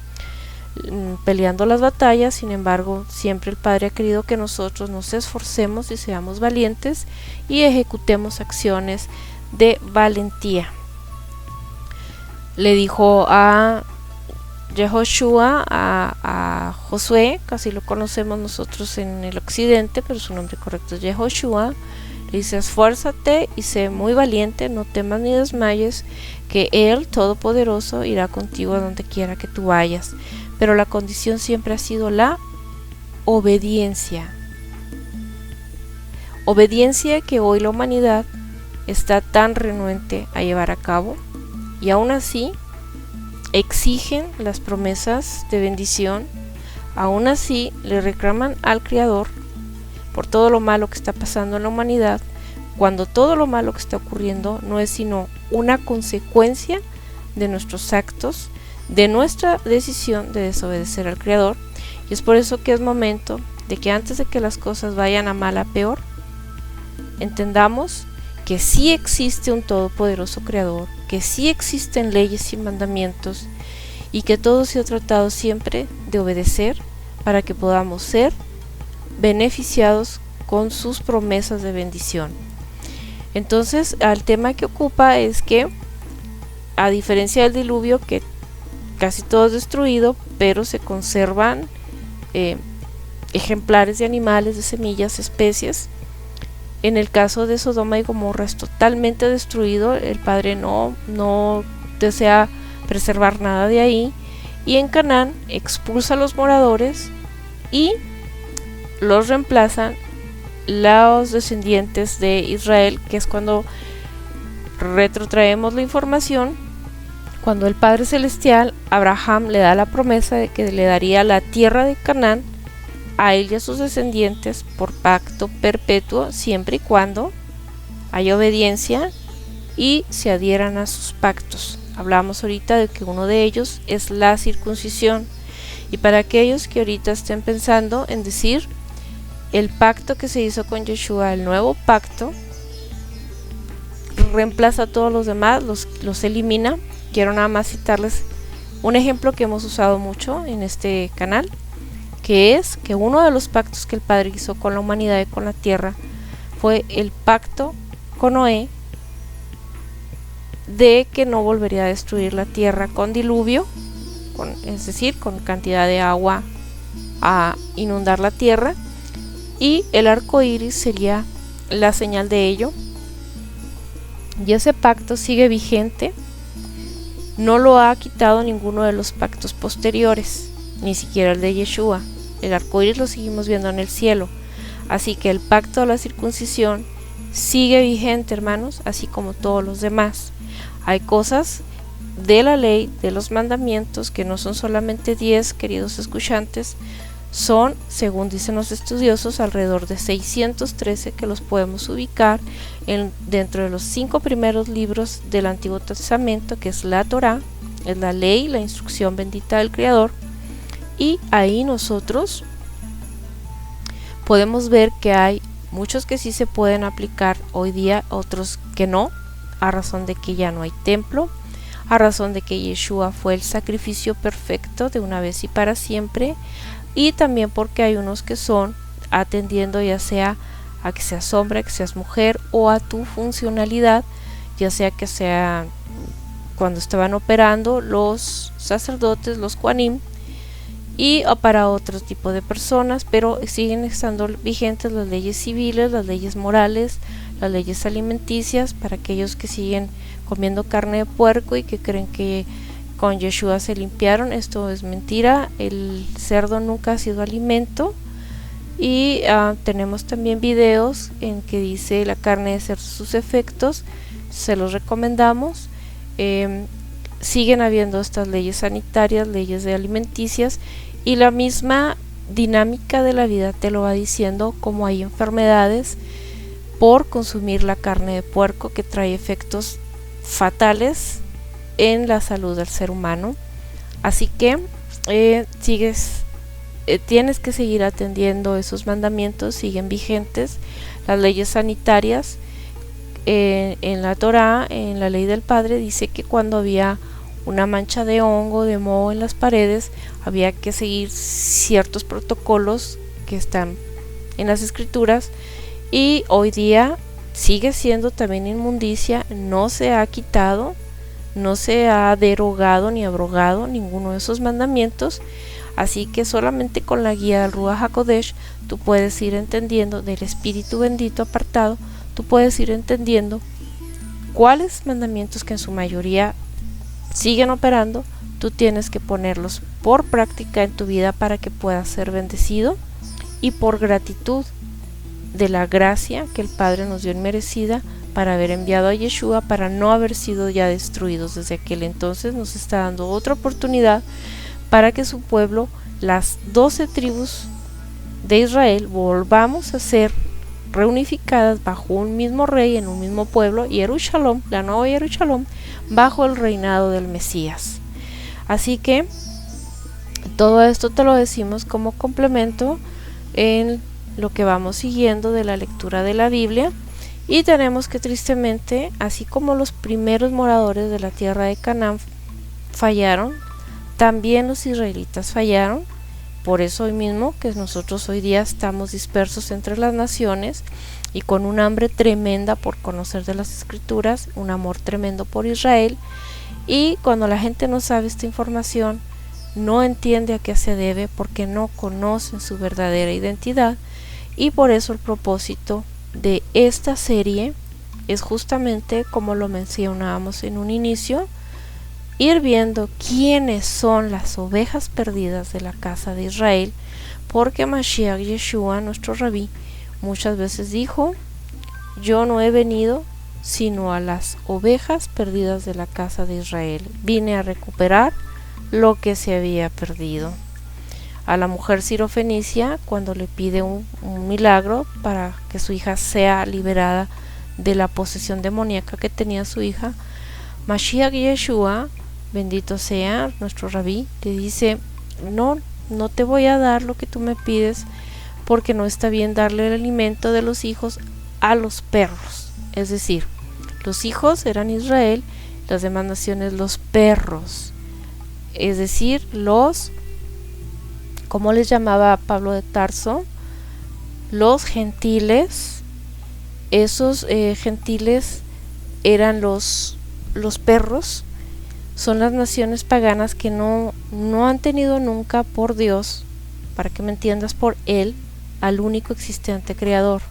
peleando las batallas. Sin embargo, siempre el Padre ha querido que nosotros nos esforcemos y seamos valientes y ejecutemos acciones de valentía. Le dijo a Yehoshua, a Josué, casi lo conocemos nosotros en el occidente, pero su nombre correcto es Yehoshua. Le dice: esfuérzate y sé muy valiente, no temas ni desmayes, que Él Todopoderoso irá contigo a donde quiera que tú vayas. Pero la condición siempre ha sido la obediencia. Obediencia que hoy la humanidad está tan renuente a llevar a cabo, y aún así exigen las promesas de bendición, aún así le reclaman al Creador por todo lo malo que está pasando en la humanidad, cuando todo lo malo que está ocurriendo no es sino una consecuencia de nuestros actos, de nuestra decisión de desobedecer al Creador. Y es por eso que es momento de que antes de que las cosas vayan a mal a peor, entendamos que sí existe un todopoderoso Creador, que sí existen leyes y mandamientos, y que todo se ha tratado siempre de obedecer para que podamos ser beneficiados con sus promesas de bendición. Entonces, el tema que ocupa es que, a diferencia del diluvio, que casi todo es destruido, pero se conservan ejemplares de animales, de semillas, especies. En el caso de Sodoma y Gomorra es totalmente destruido. El Padre no desea preservar nada de ahí, y en Canaán expulsa a los moradores y los reemplazan los descendientes de Israel, que es cuando retrotraemos la información. Cuando el Padre Celestial, Abraham, le da la promesa de que le daría la tierra de Canaán a él y a sus descendientes por pacto perpetuo, siempre y cuando haya obediencia y se adhieran a sus pactos. Hablamos ahorita de que uno de ellos es la circuncisión, y para aquellos que ahorita estén pensando en decir el pacto que se hizo con Yeshua, el nuevo pacto, reemplaza a todos los demás, los elimina. Quiero nada más citarles un ejemplo que hemos usado mucho en este canal, que es que uno de los pactos que el Padre hizo con la humanidad y con la tierra fue el pacto con Noé, de que no volvería a destruir la tierra con diluvio, es decir, con cantidad de agua a inundar la tierra, y el arco iris sería la señal de ello. Y ese pacto sigue vigente, no lo ha quitado ninguno de los pactos posteriores, ni siquiera el de Yeshua. El arco iris lo seguimos viendo en el cielo. Así que el pacto de la circuncisión sigue vigente, hermanos, así como todos los demás. Hay cosas de la ley, de los mandamientos, que no son solamente 10, queridos escuchantes, son, según dicen los estudiosos, alrededor de 613, que los podemos ubicar dentro de los 5 primeros libros del Antiguo Testamento, que es la Torá, es la ley, la instrucción bendita del Creador. Y ahí nosotros podemos ver que hay muchos que sí se pueden aplicar hoy día, otros que no, a razón de que ya no hay templo, a razón de que Yeshua fue el sacrificio perfecto de una vez y para siempre, y también porque hay unos que son atendiendo ya sea a que seas hombre, que seas mujer, o a tu funcionalidad, ya sea que sea cuando estaban operando los sacerdotes, los Kohanim, y para otro tipo de personas, pero siguen estando vigentes las leyes civiles, las leyes morales, las leyes alimenticias para aquellos que siguen comiendo carne de puerco y que creen que con Yeshua se limpiaron. Esto es mentira, el cerdo nunca ha sido alimento, y tenemos también videos en que dice la carne de cerdo, sus efectos, se los recomendamos. Siguen habiendo estas leyes sanitarias, leyes de alimenticias, y la misma dinámica de la vida te lo va diciendo, como hay enfermedades por consumir la carne de puerco que trae efectos fatales en la salud del ser humano. Así que tienes que seguir atendiendo esos mandamientos, siguen vigentes las leyes sanitarias. En la Torá, en la ley del Padre, dice que cuando había una mancha de hongo, de moho en las paredes, había que seguir ciertos protocolos que están en las escrituras, y hoy día sigue siendo también inmundicia, no se ha quitado, no se ha derogado ni abrogado ninguno de esos mandamientos. Así que solamente con la guía del Ruach HaKodesh tú puedes ir entendiendo, del Espíritu bendito apartado, tú puedes ir entendiendo cuáles mandamientos, que en su mayoría siguen operando, tú tienes que ponerlos por práctica en tu vida para que puedas ser bendecido, y por gratitud de la gracia que el Padre nos dio inmerecida para haber enviado a Yeshua, para no haber sido ya destruidos desde aquel entonces. Nos está dando otra oportunidad para que su pueblo, las 12 tribus de Israel, volvamos a ser reunificadas bajo un mismo rey, en un mismo pueblo, Jerusalén, la nueva Jerusalén, bajo el reinado del Mesías. Así que todo esto te lo decimos como complemento en lo que vamos siguiendo de la lectura de la Biblia, y tenemos que, tristemente, así como los primeros moradores de la tierra de Canaán fallaron, también los israelitas fallaron. Por eso hoy mismo que nosotros hoy día estamos dispersos entre las naciones y con un hambre tremenda por conocer de las escrituras, un amor tremendo por Israel, y cuando la gente no sabe esta información, no entiende a qué se debe, porque no conocen su verdadera identidad. Y por eso el propósito de esta serie es justamente, como lo mencionábamos en un inicio, ir viendo quiénes son las ovejas perdidas de la casa de Israel, porque Mashiach Yeshua, nuestro rabí, muchas veces dijo: yo no he venido sino a las ovejas perdidas de la casa de Israel, vine a recuperar lo que se había perdido. A la mujer sirofenicia, cuando le pide un milagro para que su hija sea liberada de la posesión demoníaca que tenía su hija, Mashiach Yeshua, bendito sea nuestro rabí, le dice: no te voy a dar lo que tú me pides, porque no está bien darle el alimento de los hijos a los perros. Es decir, los hijos eran Israel, las demás naciones los perros, es decir, los, ¿cómo les llamaba Pablo de Tarso? Los gentiles. Esos gentiles eran los perros. Son las naciones paganas que no han tenido nunca por Dios, para que me entiendas, por Él, al único existente creador,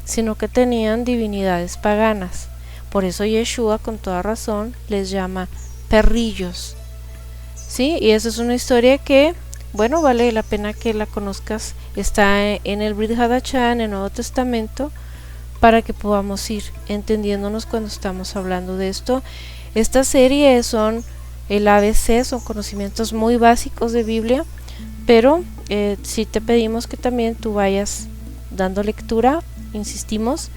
sino que tenían divinidades paganas. Por eso Yeshua, con toda razón, les llama perrillos, ¿sí? Y esa es una historia que, bueno, vale la pena que la conozcas. Está en el Brit Hadashah, en el Nuevo Testamento, para que podamos ir entendiéndonos cuando estamos hablando de esto. Esta serie son el ABC, son conocimientos muy básicos de Biblia, pero sí te pedimos que también tú vayas dando lectura. Insistimos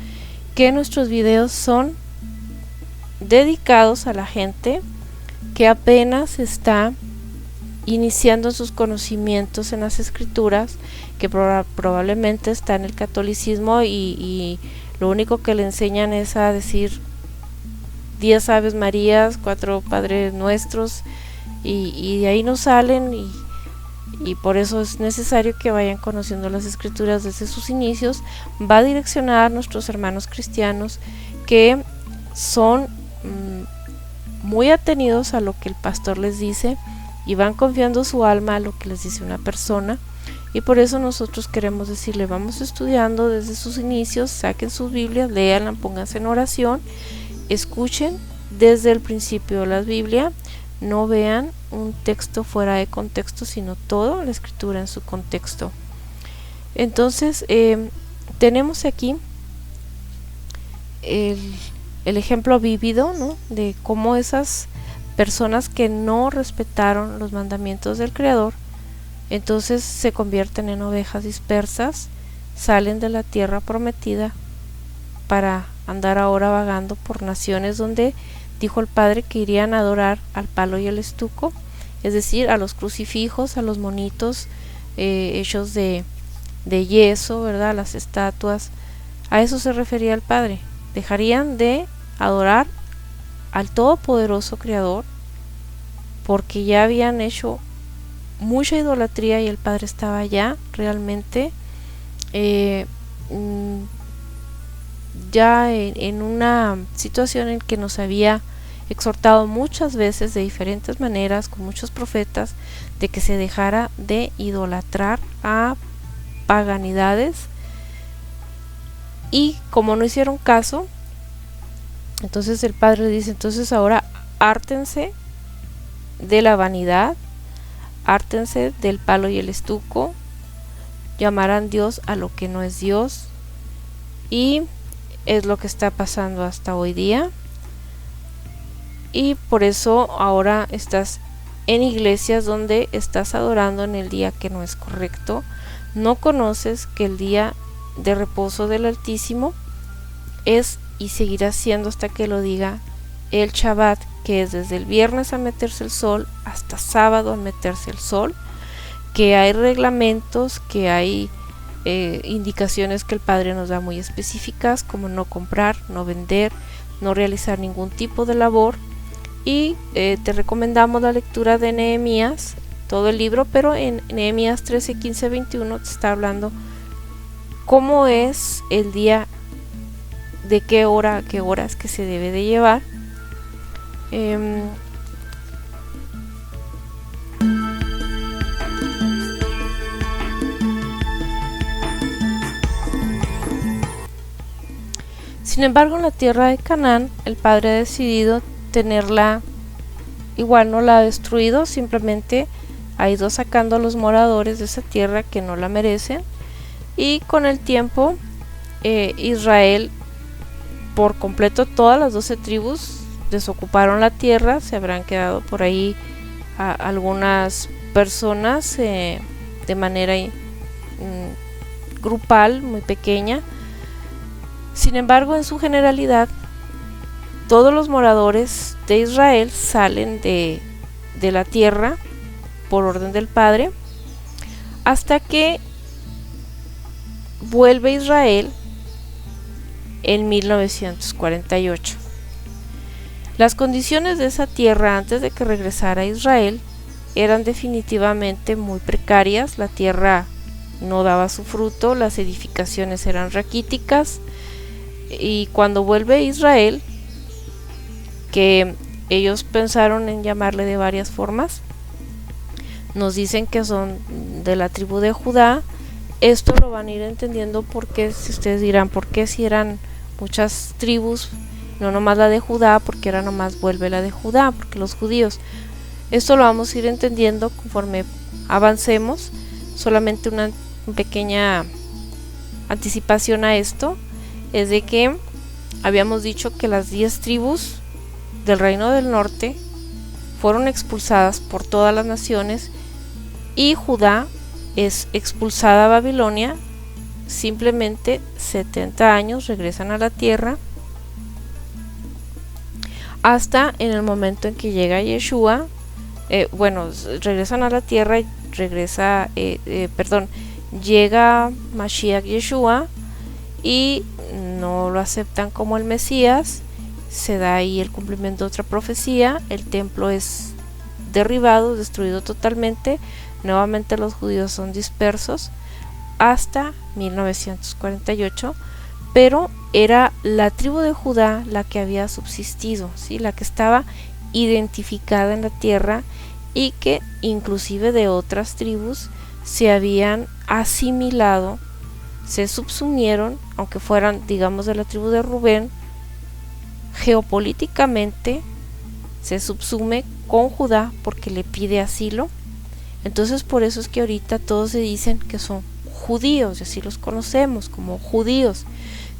que nuestros videos son dedicados a la gente que apenas está iniciando sus conocimientos en las escrituras, que probablemente está en el catolicismo y lo único que le enseñan es a decir 10 Aves Marías, 4 Padres Nuestros, y de ahí no salen, y por eso es necesario que vayan conociendo las escrituras desde sus inicios. Va a direccionar a nuestros hermanos cristianos que son muy atenidos a lo que el pastor les dice y van confiando su alma a lo que les dice una persona, y por eso nosotros queremos decirle: vamos estudiando desde sus inicios, saquen sus Biblias, léanla, pónganse en oración, escuchen desde el principio la Biblia, no vean un texto fuera de contexto, sino toda la escritura en su contexto. Entonces tenemos aquí el ejemplo vívido, ¿no?, de cómo esas personas que no respetaron los mandamientos del Creador Entonces se convierten en ovejas dispersas, salen de la tierra prometida para andar ahora vagando por naciones donde dijo el Padre que irían a adorar al palo y el estuco, es decir, a los crucifijos, a los monitos hechos de yeso, ¿verdad? Las estatuas. A eso se refería el Padre. Dejarían de adorar al todopoderoso Creador porque ya habían hecho mucha idolatría y el Padre estaba ya realmente ya en una situación en que nos había exhortado muchas veces de diferentes maneras con muchos profetas de que se dejara de idolatrar a paganidades, y como no hicieron caso, entonces el Padre dice, entonces ahora hártense de la vanidad, hártense del palo y el estuco, llamarán Dios a lo que no es Dios, y es lo que está pasando hasta hoy día. Y por eso ahora estás en iglesias donde estás adorando en el día que no es correcto, no conoces que el día de reposo del Altísimo es y seguirá siendo hasta que lo diga el Shabbat, que es desde el viernes a meterse el sol hasta sábado a meterse el sol, que hay reglamentos, que hay indicaciones que el Padre nos da muy específicas, como no comprar, no vender, no realizar ningún tipo de labor. Y te recomendamos la lectura de Nehemías, todo el libro, pero en Nehemías 13, 15, 21 te está hablando cómo es el día, de qué hora a qué horas que se debe de llevar. Sin embargo, en la tierra de Canaán, el Padre ha decidido tenerla igual, no la ha destruido, simplemente ha ido sacando a los moradores de esa tierra que no la merecen, y con el tiempo Israel por completo, todas las 12 tribus desocuparon la tierra, se habrán quedado por ahí algunas personas de manera grupal, muy pequeña. Sin embargo, en su generalidad, todos los moradores de Israel salen de la tierra por orden del Padre, hasta que vuelve Israel en 1948. Las condiciones de esa tierra antes de que regresara Israel eran definitivamente muy precarias. La tierra no daba su fruto, las edificaciones eran raquíticas, y cuando vuelve Israel, que ellos pensaron en llamarle de varias formas, nos dicen que son de la tribu de Judá. Esto lo van a ir entendiendo porque si ustedes dirán, ¿por qué si eran muchas tribus, no nomás la de Judá? Porque ahora nomás vuelve la de Judá, porque los judíos. Esto lo vamos a ir entendiendo conforme avancemos. Solamente una pequeña anticipación a esto es de que habíamos dicho que las 10 tribus del reino del norte fueron expulsadas por todas las naciones, y Judá es expulsada a Babilonia. Simplemente 70 años regresan a la tierra hasta en el momento en que llega Yeshua. Regresan a la tierra y llega Mashiach Yeshua y no lo aceptan como el Mesías. Se da ahí el cumplimiento de otra profecía, el templo es derribado, destruido totalmente, nuevamente los judíos son dispersos hasta 1948, pero era la tribu de Judá la que había subsistido, ¿sí? La que estaba identificada en la tierra, y que inclusive de otras tribus se habían asimilado, se subsumieron, aunque fueran, digamos, de la tribu de Rubén. Geopolíticamente se subsume con Judá porque le pide asilo. Entonces por eso es que ahorita todos se dicen que son judíos, y así los conocemos como judíos.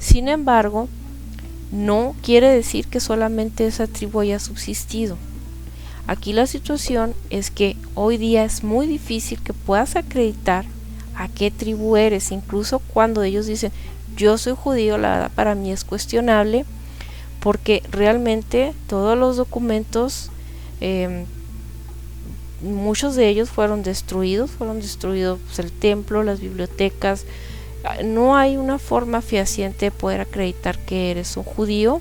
Sin embargo, no quiere decir que solamente esa tribu haya subsistido. Aquí la situación es que hoy día es muy difícil que puedas acreditar a qué tribu eres, incluso cuando ellos dicen yo soy judío. La verdad para mí es cuestionable, porque realmente todos los documentos, muchos de ellos fueron destruidos pues, el templo, las bibliotecas. No hay una forma fehaciente de poder acreditar que eres un judío.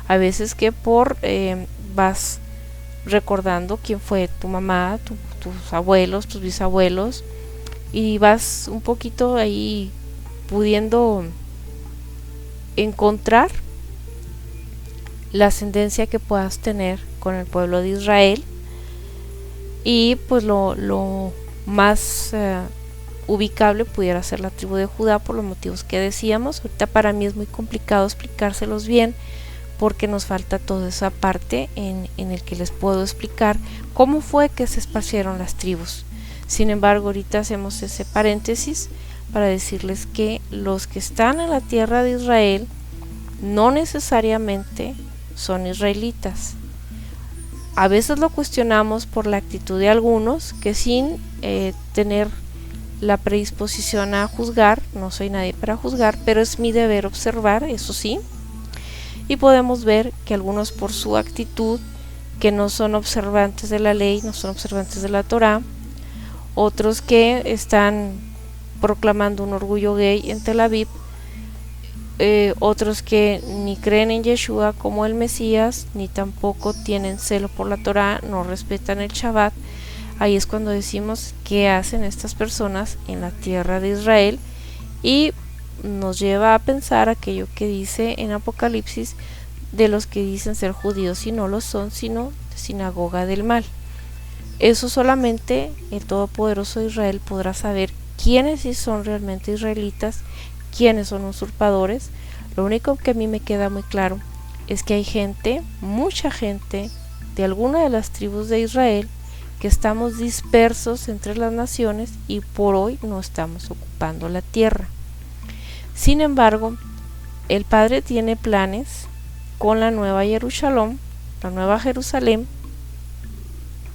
A veces que vas recordando quién fue tu mamá, tus abuelos, tus bisabuelos, y vas un poquito ahí pudiendo encontrar la ascendencia que puedas tener con el pueblo de Israel. Y pues lo más ubicable pudiera ser la tribu de Judá, por los motivos que decíamos. Ahorita para mí es muy complicado explicárselos bien, porque nos falta toda esa parte en el que les puedo explicar cómo fue que se esparcieron las tribus. Sin embargo, ahorita hacemos ese paréntesis para decirles que los que están en la tierra de Israel no necesariamente son israelitas. A veces lo cuestionamos por la actitud de algunos que, sin tener la predisposición a juzgar, no soy nadie para juzgar, pero es mi deber observar, eso sí, y podemos ver que algunos, por su actitud, que no son observantes de la ley, no son observantes de la Torá, otros que están proclamando un orgullo gay en Tel Aviv, otros que ni creen en Yeshua como el Mesías, ni tampoco tienen celo por la Torá, no respetan el Shabbat. Ahí es cuando decimos qué hacen estas personas en la tierra de Israel, y nos lleva a pensar aquello que dice en Apocalipsis de los que dicen ser judíos y no lo son, sino sinagoga del mal. Eso solamente el Todopoderoso de Israel podrá saber quiénes sí son realmente israelitas, quiénes son usurpadores. Lo único que a mí me queda muy claro es que hay gente, mucha gente de alguna de las tribus de Israel, que estamos dispersos entre las naciones y por hoy no estamos ocupando la tierra. Sin embargo, el Padre tiene planes con la nueva Jerusalén, la nueva Jerusalén,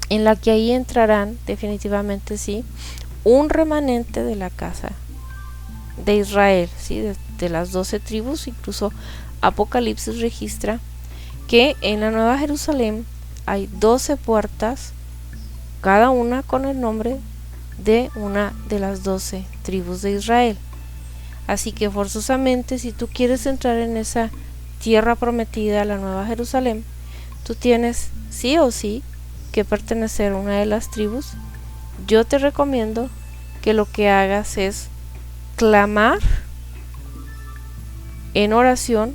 en la que ahí entrarán definitivamente sí un remanente de la casa de Israel, ¿sí? de las 12 tribus. Incluso Apocalipsis registra que en la nueva Jerusalén hay 12 puertas, cada una con el nombre de una de las 12 tribus de Israel. Así que forzosamente, si tú quieres entrar en esa tierra prometida, la nueva Jerusalén, tú tienes sí o sí que pertenecer a una de las tribus. Yo te recomiendo que lo que hagas es clamar en oración,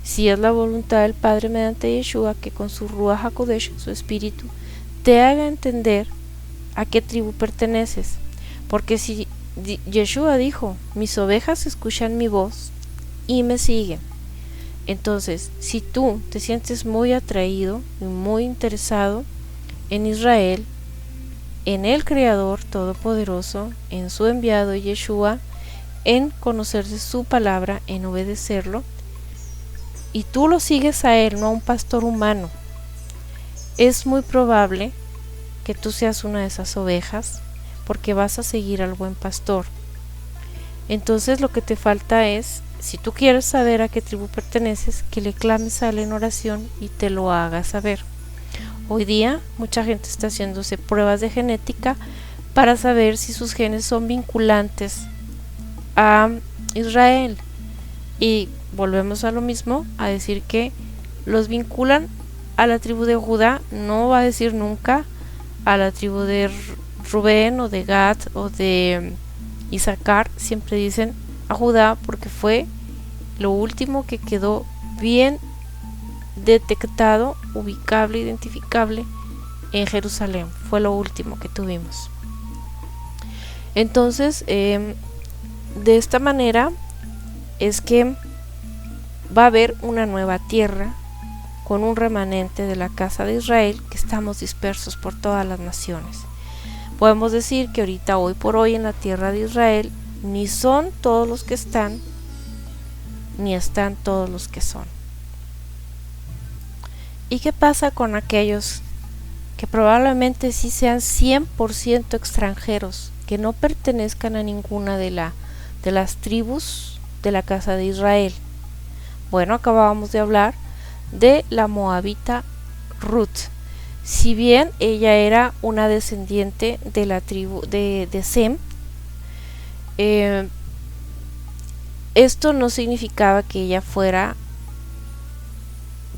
si es la voluntad del Padre mediante Yeshua, que con su Ruach HaKodesh, su espíritu, te haga entender a qué tribu perteneces. Porque si Yeshua dijo, mis ovejas escuchan mi voz y me siguen. Entonces, si tú te sientes muy atraído y muy interesado en Israel, en el Creador Todopoderoso, en su enviado Yeshua, en conocerse su palabra, en obedecerlo, y tú lo sigues a él, no a un pastor humano, es muy probable que tú seas una de esas ovejas, porque vas a seguir al buen pastor. Entonces lo que te falta es, si tú quieres saber a qué tribu perteneces, que le clames a él en oración y te lo hagas saber. Hoy día mucha gente está haciéndose pruebas de genética para saber si sus genes son vinculantes a Israel, y volvemos a lo mismo, a decir que los vinculan a la tribu de Judá. No va a decir nunca a la tribu de Rubén o de Gad o de Isaacar, siempre dicen a Judá, porque fue lo último que quedó bien detectado, ubicable, identificable en Jerusalén. Fue lo último que tuvimos. Entonces, de esta manera es que va a haber una nueva tierra con un remanente de la casa de Israel, que estamos dispersos por todas las naciones. Podemos decir que ahorita, hoy por hoy, en la tierra de Israel ni son todos los que están, ni están todos los que son. ¿Y qué pasa con aquellos que probablemente sí sean 100% extranjeros, que no pertenezcan a ninguna de las tribus de la casa de Israel. Bueno, acabábamos de hablar de la moabita Ruth. Si bien ella era una descendiente de la tribu de Sem, esto no significaba que ella fuera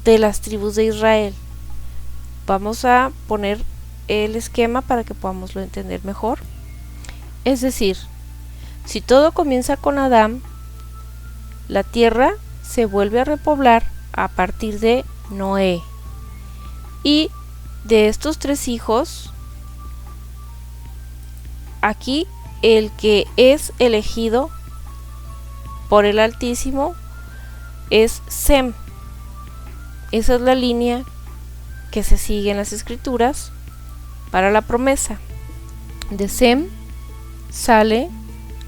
de las tribus de Israel. Vamos a poner el esquema para que podamos entender mejor. Es decir, si todo comienza con Adán, la tierra se vuelve a repoblar a partir de Noé. Y de estos 3 hijos, aquí el que es elegido por el Altísimo es Sem. Esa es la línea que se sigue en las escrituras para la promesa. De Sem sale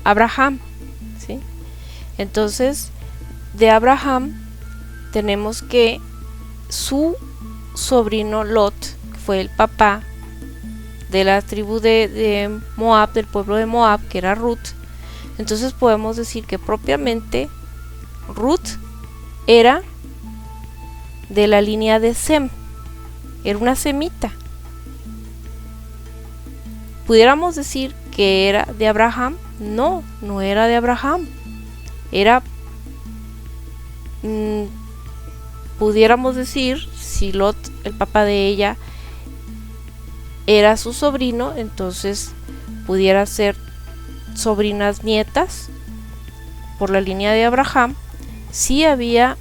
Abraham, ¿sí? Entonces, de Abraham tenemos que su sobrino Lot fue el papá de la tribu de Moab, del pueblo de Moab, que era Ruth. Entonces podemos decir que propiamente Ruth era de la línea de Sem, era una semita. ¿Pudiéramos decir que era de Abraham? No, no era de Abraham. Era, pudiéramos decir, si Lot, el papá de ella, era su sobrino, entonces pudiera ser sobrinas nietas por la línea de Abraham. Sí había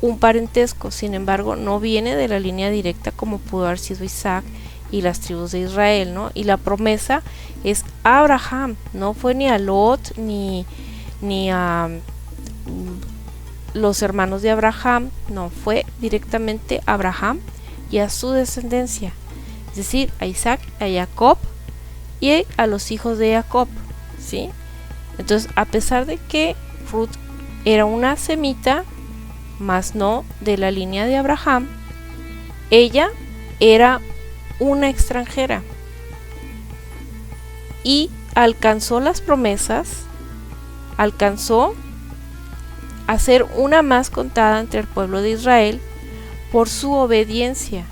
un parentesco, sin embargo no viene de la línea directa como pudo haber sido Isaac y las tribus de Israel, ¿no? Y la promesa es Abraham, no fue ni a Lot ni a los hermanos de Abraham, no, fue directamente a Abraham y a su descendencia, es decir, a Isaac, a Jacob y a los hijos de Jacob, ¿sí? Entonces, a pesar de que Ruth era una semita, más no de la línea de Abraham, ella era una extranjera y alcanzó las promesas, alcanzó a ser una más contada entre el pueblo de Israel por su obediencia,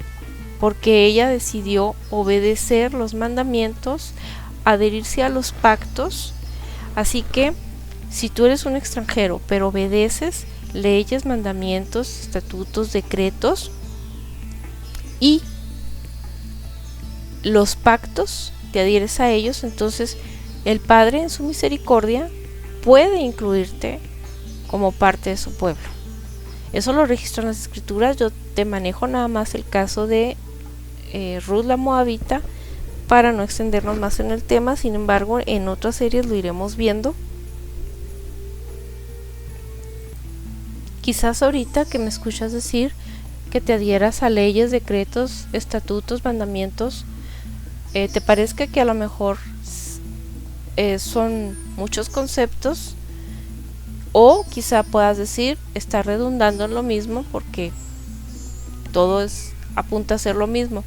porque ella decidió obedecer los mandamientos, adherirse a los pactos. Así que si tú eres un extranjero pero obedeces leyes, mandamientos, estatutos, decretos y los pactos, te adhieres a ellos, entonces el Padre en su misericordia puede incluirte como parte de su pueblo. Eso lo registran las escrituras. Yo te manejo nada más el caso de Ruth la Moabita para no extendernos más en el tema. Sin embargo, en otras series lo iremos viendo. Quizás ahorita que me escuchas decir que te adhieras a leyes, decretos, estatutos, mandamientos, te parezca que a lo mejor son muchos conceptos, o quizá puedas decir está redundando en lo mismo porque todo apunta a ser lo mismo.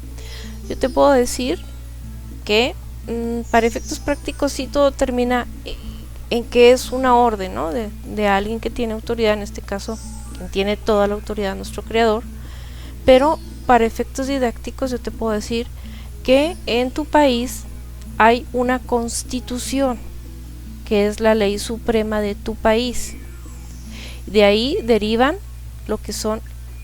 Yo te puedo decir que para efectos prácticos sí todo termina en que es una orden, ¿no? de alguien que tiene autoridad, en este caso quien tiene toda la autoridad, nuestro Creador. Pero para efectos didácticos yo te puedo decir que en tu país hay una constitución que es la ley suprema de tu país. De ahí derivan lo que son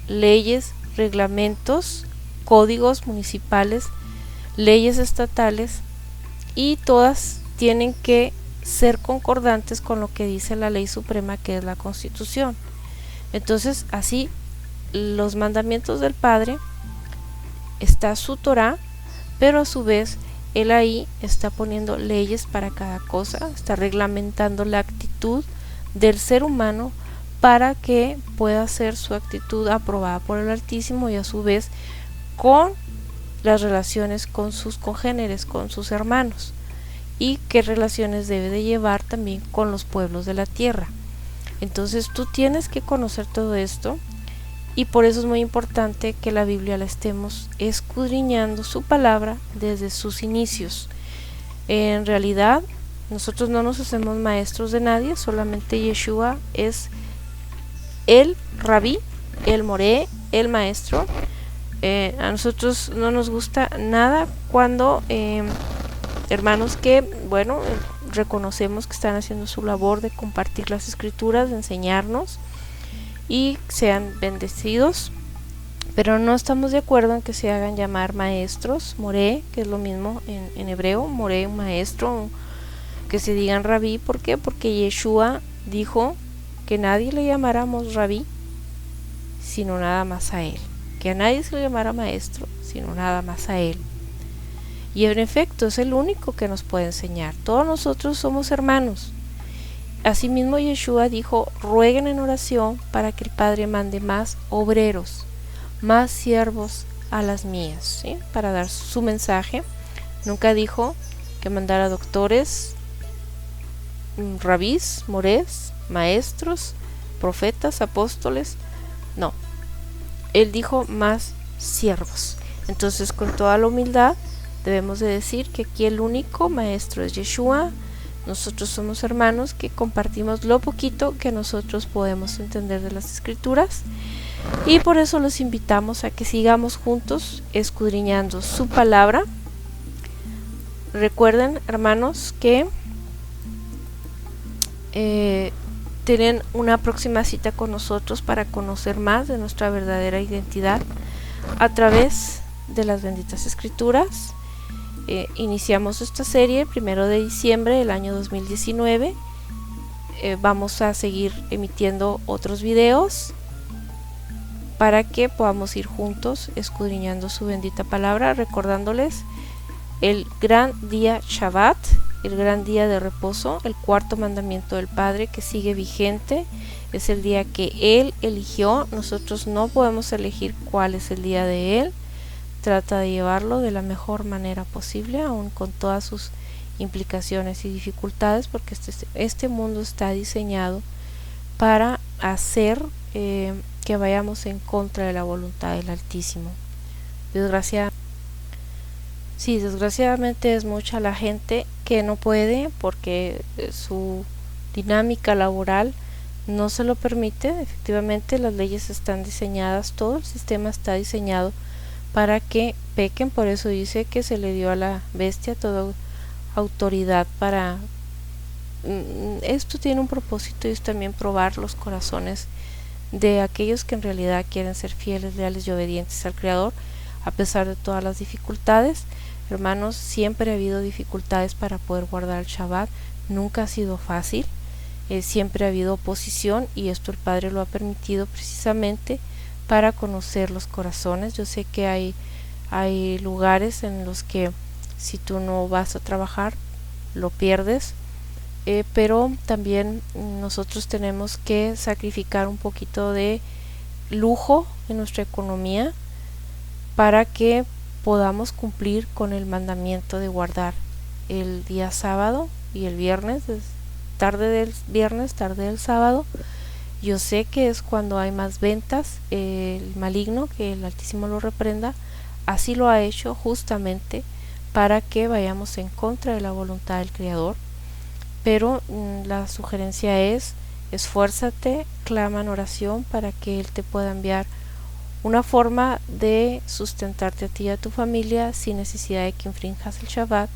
leyes, reglamentos, códigos municipales, leyes estatales, y todas tienen que ser concordantes con lo que dice la ley suprema, que es la Constitución. Entonces, así, los mandamientos del Padre, está su Torá, pero a su vez él ahí está poniendo leyes para cada cosa, está reglamentando la actitud del ser humano para que pueda ser su actitud aprobada por el Altísimo, y a su vez con las relaciones con sus congéneres, con sus hermanos, y qué relaciones debe de llevar también con los pueblos de la tierra. Entonces tú tienes que conocer todo esto y por eso es muy importante que la Biblia la estemos escudriñando, su palabra, desde sus inicios. En realidad, nosotros no nos hacemos maestros de nadie, solamente Yeshua es el rabí, el moré, el maestro. A nosotros no nos gusta nada cuando hermanos que, bueno, reconocemos que están haciendo su labor de compartir las escrituras, de enseñarnos, y sean bendecidos, pero no estamos de acuerdo en que se hagan llamar maestros, moré, que es lo mismo en hebreo, moré, un maestro, que se digan rabí. ¿Por qué? Porque Yeshua dijo que nadie le llamáramos rabí, sino nada más a él, que a nadie se le llamara maestro, sino nada más a él. Y en efecto es el único que nos puede enseñar. Todos nosotros somos hermanos. Asimismo Yeshua dijo, rueguen en oración para que el Padre mande más obreros, más siervos a las mías, ¿sí? Para dar su mensaje. Nunca dijo que mandara doctores, rabís, morés, maestros, profetas, apóstoles. No, él dijo más siervos. Entonces, con toda la humildad debemos de decir que aquí el único maestro es Yeshua. Nosotros somos hermanos que compartimos lo poquito que nosotros podemos entender de las escrituras, y por eso los invitamos a que sigamos juntos escudriñando su palabra. Recuerden, hermanos, que tienen una próxima cita con nosotros para conocer más de nuestra verdadera identidad a través de las benditas escrituras. Iniciamos esta serie el 1 de diciembre del año 2019. Vamos a seguir emitiendo otros videos para que podamos ir juntos escudriñando su bendita palabra, recordándoles el gran día Shabbat, el gran día de reposo, el cuarto mandamiento del Padre que sigue vigente. Es el día que Él eligió. Nosotros no podemos elegir cuál es el día de Él. Trata de llevarlo de la mejor manera posible, aun con todas sus implicaciones y dificultades, porque este mundo está diseñado para hacer que vayamos en contra de la voluntad del Altísimo. Desgraciadamente es mucha la gente que no puede, porque su dinámica laboral no se lo permite. Efectivamente, las leyes están diseñadas, todo el sistema está diseñado para que pequen. Por eso dice que se le dio a la bestia toda autoridad para esto. Tiene un propósito, y es también probar los corazones de aquellos que en realidad quieren ser fieles, leales y obedientes al Creador a pesar de todas las dificultades. Hermanos, siempre ha habido dificultades para poder guardar el Shabbat, nunca ha sido fácil, siempre ha habido oposición, y esto el Padre lo ha permitido precisamente para conocer los corazones. Yo sé que hay lugares en los que si tú no vas a trabajar lo pierdes, pero también nosotros tenemos que sacrificar un poquito de lujo en nuestra economía para que podamos cumplir con el mandamiento de guardar el día sábado y el viernes, tarde del viernes, tarde del sábado. Yo sé que es cuando hay más ventas. El maligno, que el Altísimo lo reprenda, así lo ha hecho justamente para que vayamos en contra de la voluntad del Creador. Pero la sugerencia es: esfuérzate, clama en oración para que Él te pueda enviar una forma de sustentarte a ti y a tu familia sin necesidad de que infrinjas el Shabbat,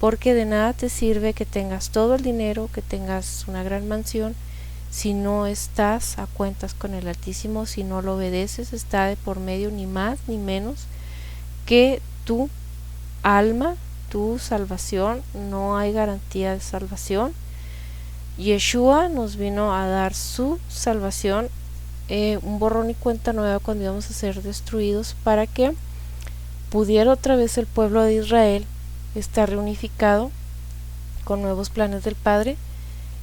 porque de nada te sirve que tengas todo el dinero, que tengas una gran mansión, si no estás a cuentas con el Altísimo, si no lo obedeces. Está de por medio ni más ni menos que tu alma, tu salvación. No hay garantía de salvación. Yeshua nos vino a dar su salvación, un borrón y cuenta nueva cuando íbamos a ser destruidos, para que pudiera otra vez el pueblo de Israel estar reunificado con nuevos planes del Padre.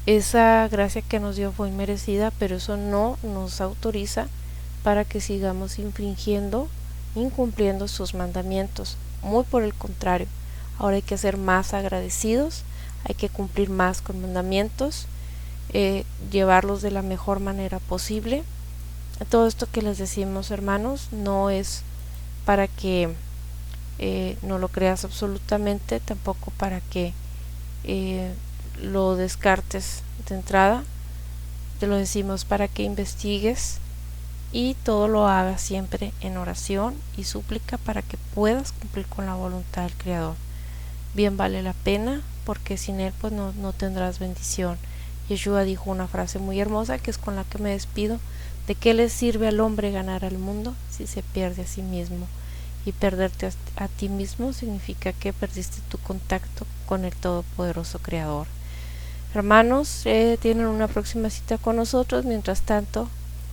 Esa gracia que nos dio fue inmerecida, pero eso no nos autoriza para que sigamos incumpliendo sus mandamientos. Muy por el contrario, ahora hay que ser más agradecidos, hay que cumplir más con mandamientos, llevarlos de la mejor manera posible, Todo esto que les decimos, hermanos, no es para que no lo creas absolutamente, tampoco para que lo descartes de entrada. Te lo decimos para que investigues y todo lo hagas siempre en oración y súplica para que puedas cumplir con la voluntad del Creador. Bien vale la pena, porque sin Él pues no tendrás bendición. Yeshua dijo una frase muy hermosa que es con la que me despido: ¿de qué le sirve al hombre ganar al mundo si se pierde a sí mismo? Y perderte a ti mismo significa que perdiste tu contacto con el Todopoderoso Creador. Hermanos, tienen una próxima cita con nosotros. Mientras tanto,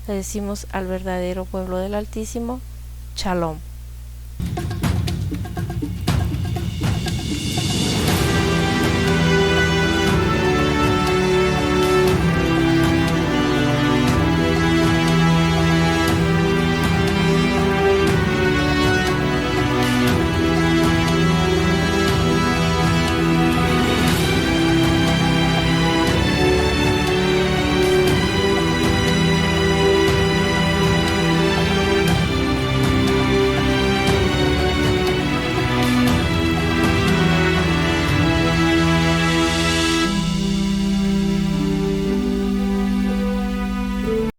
le decimos al verdadero pueblo del Altísimo, Shalom.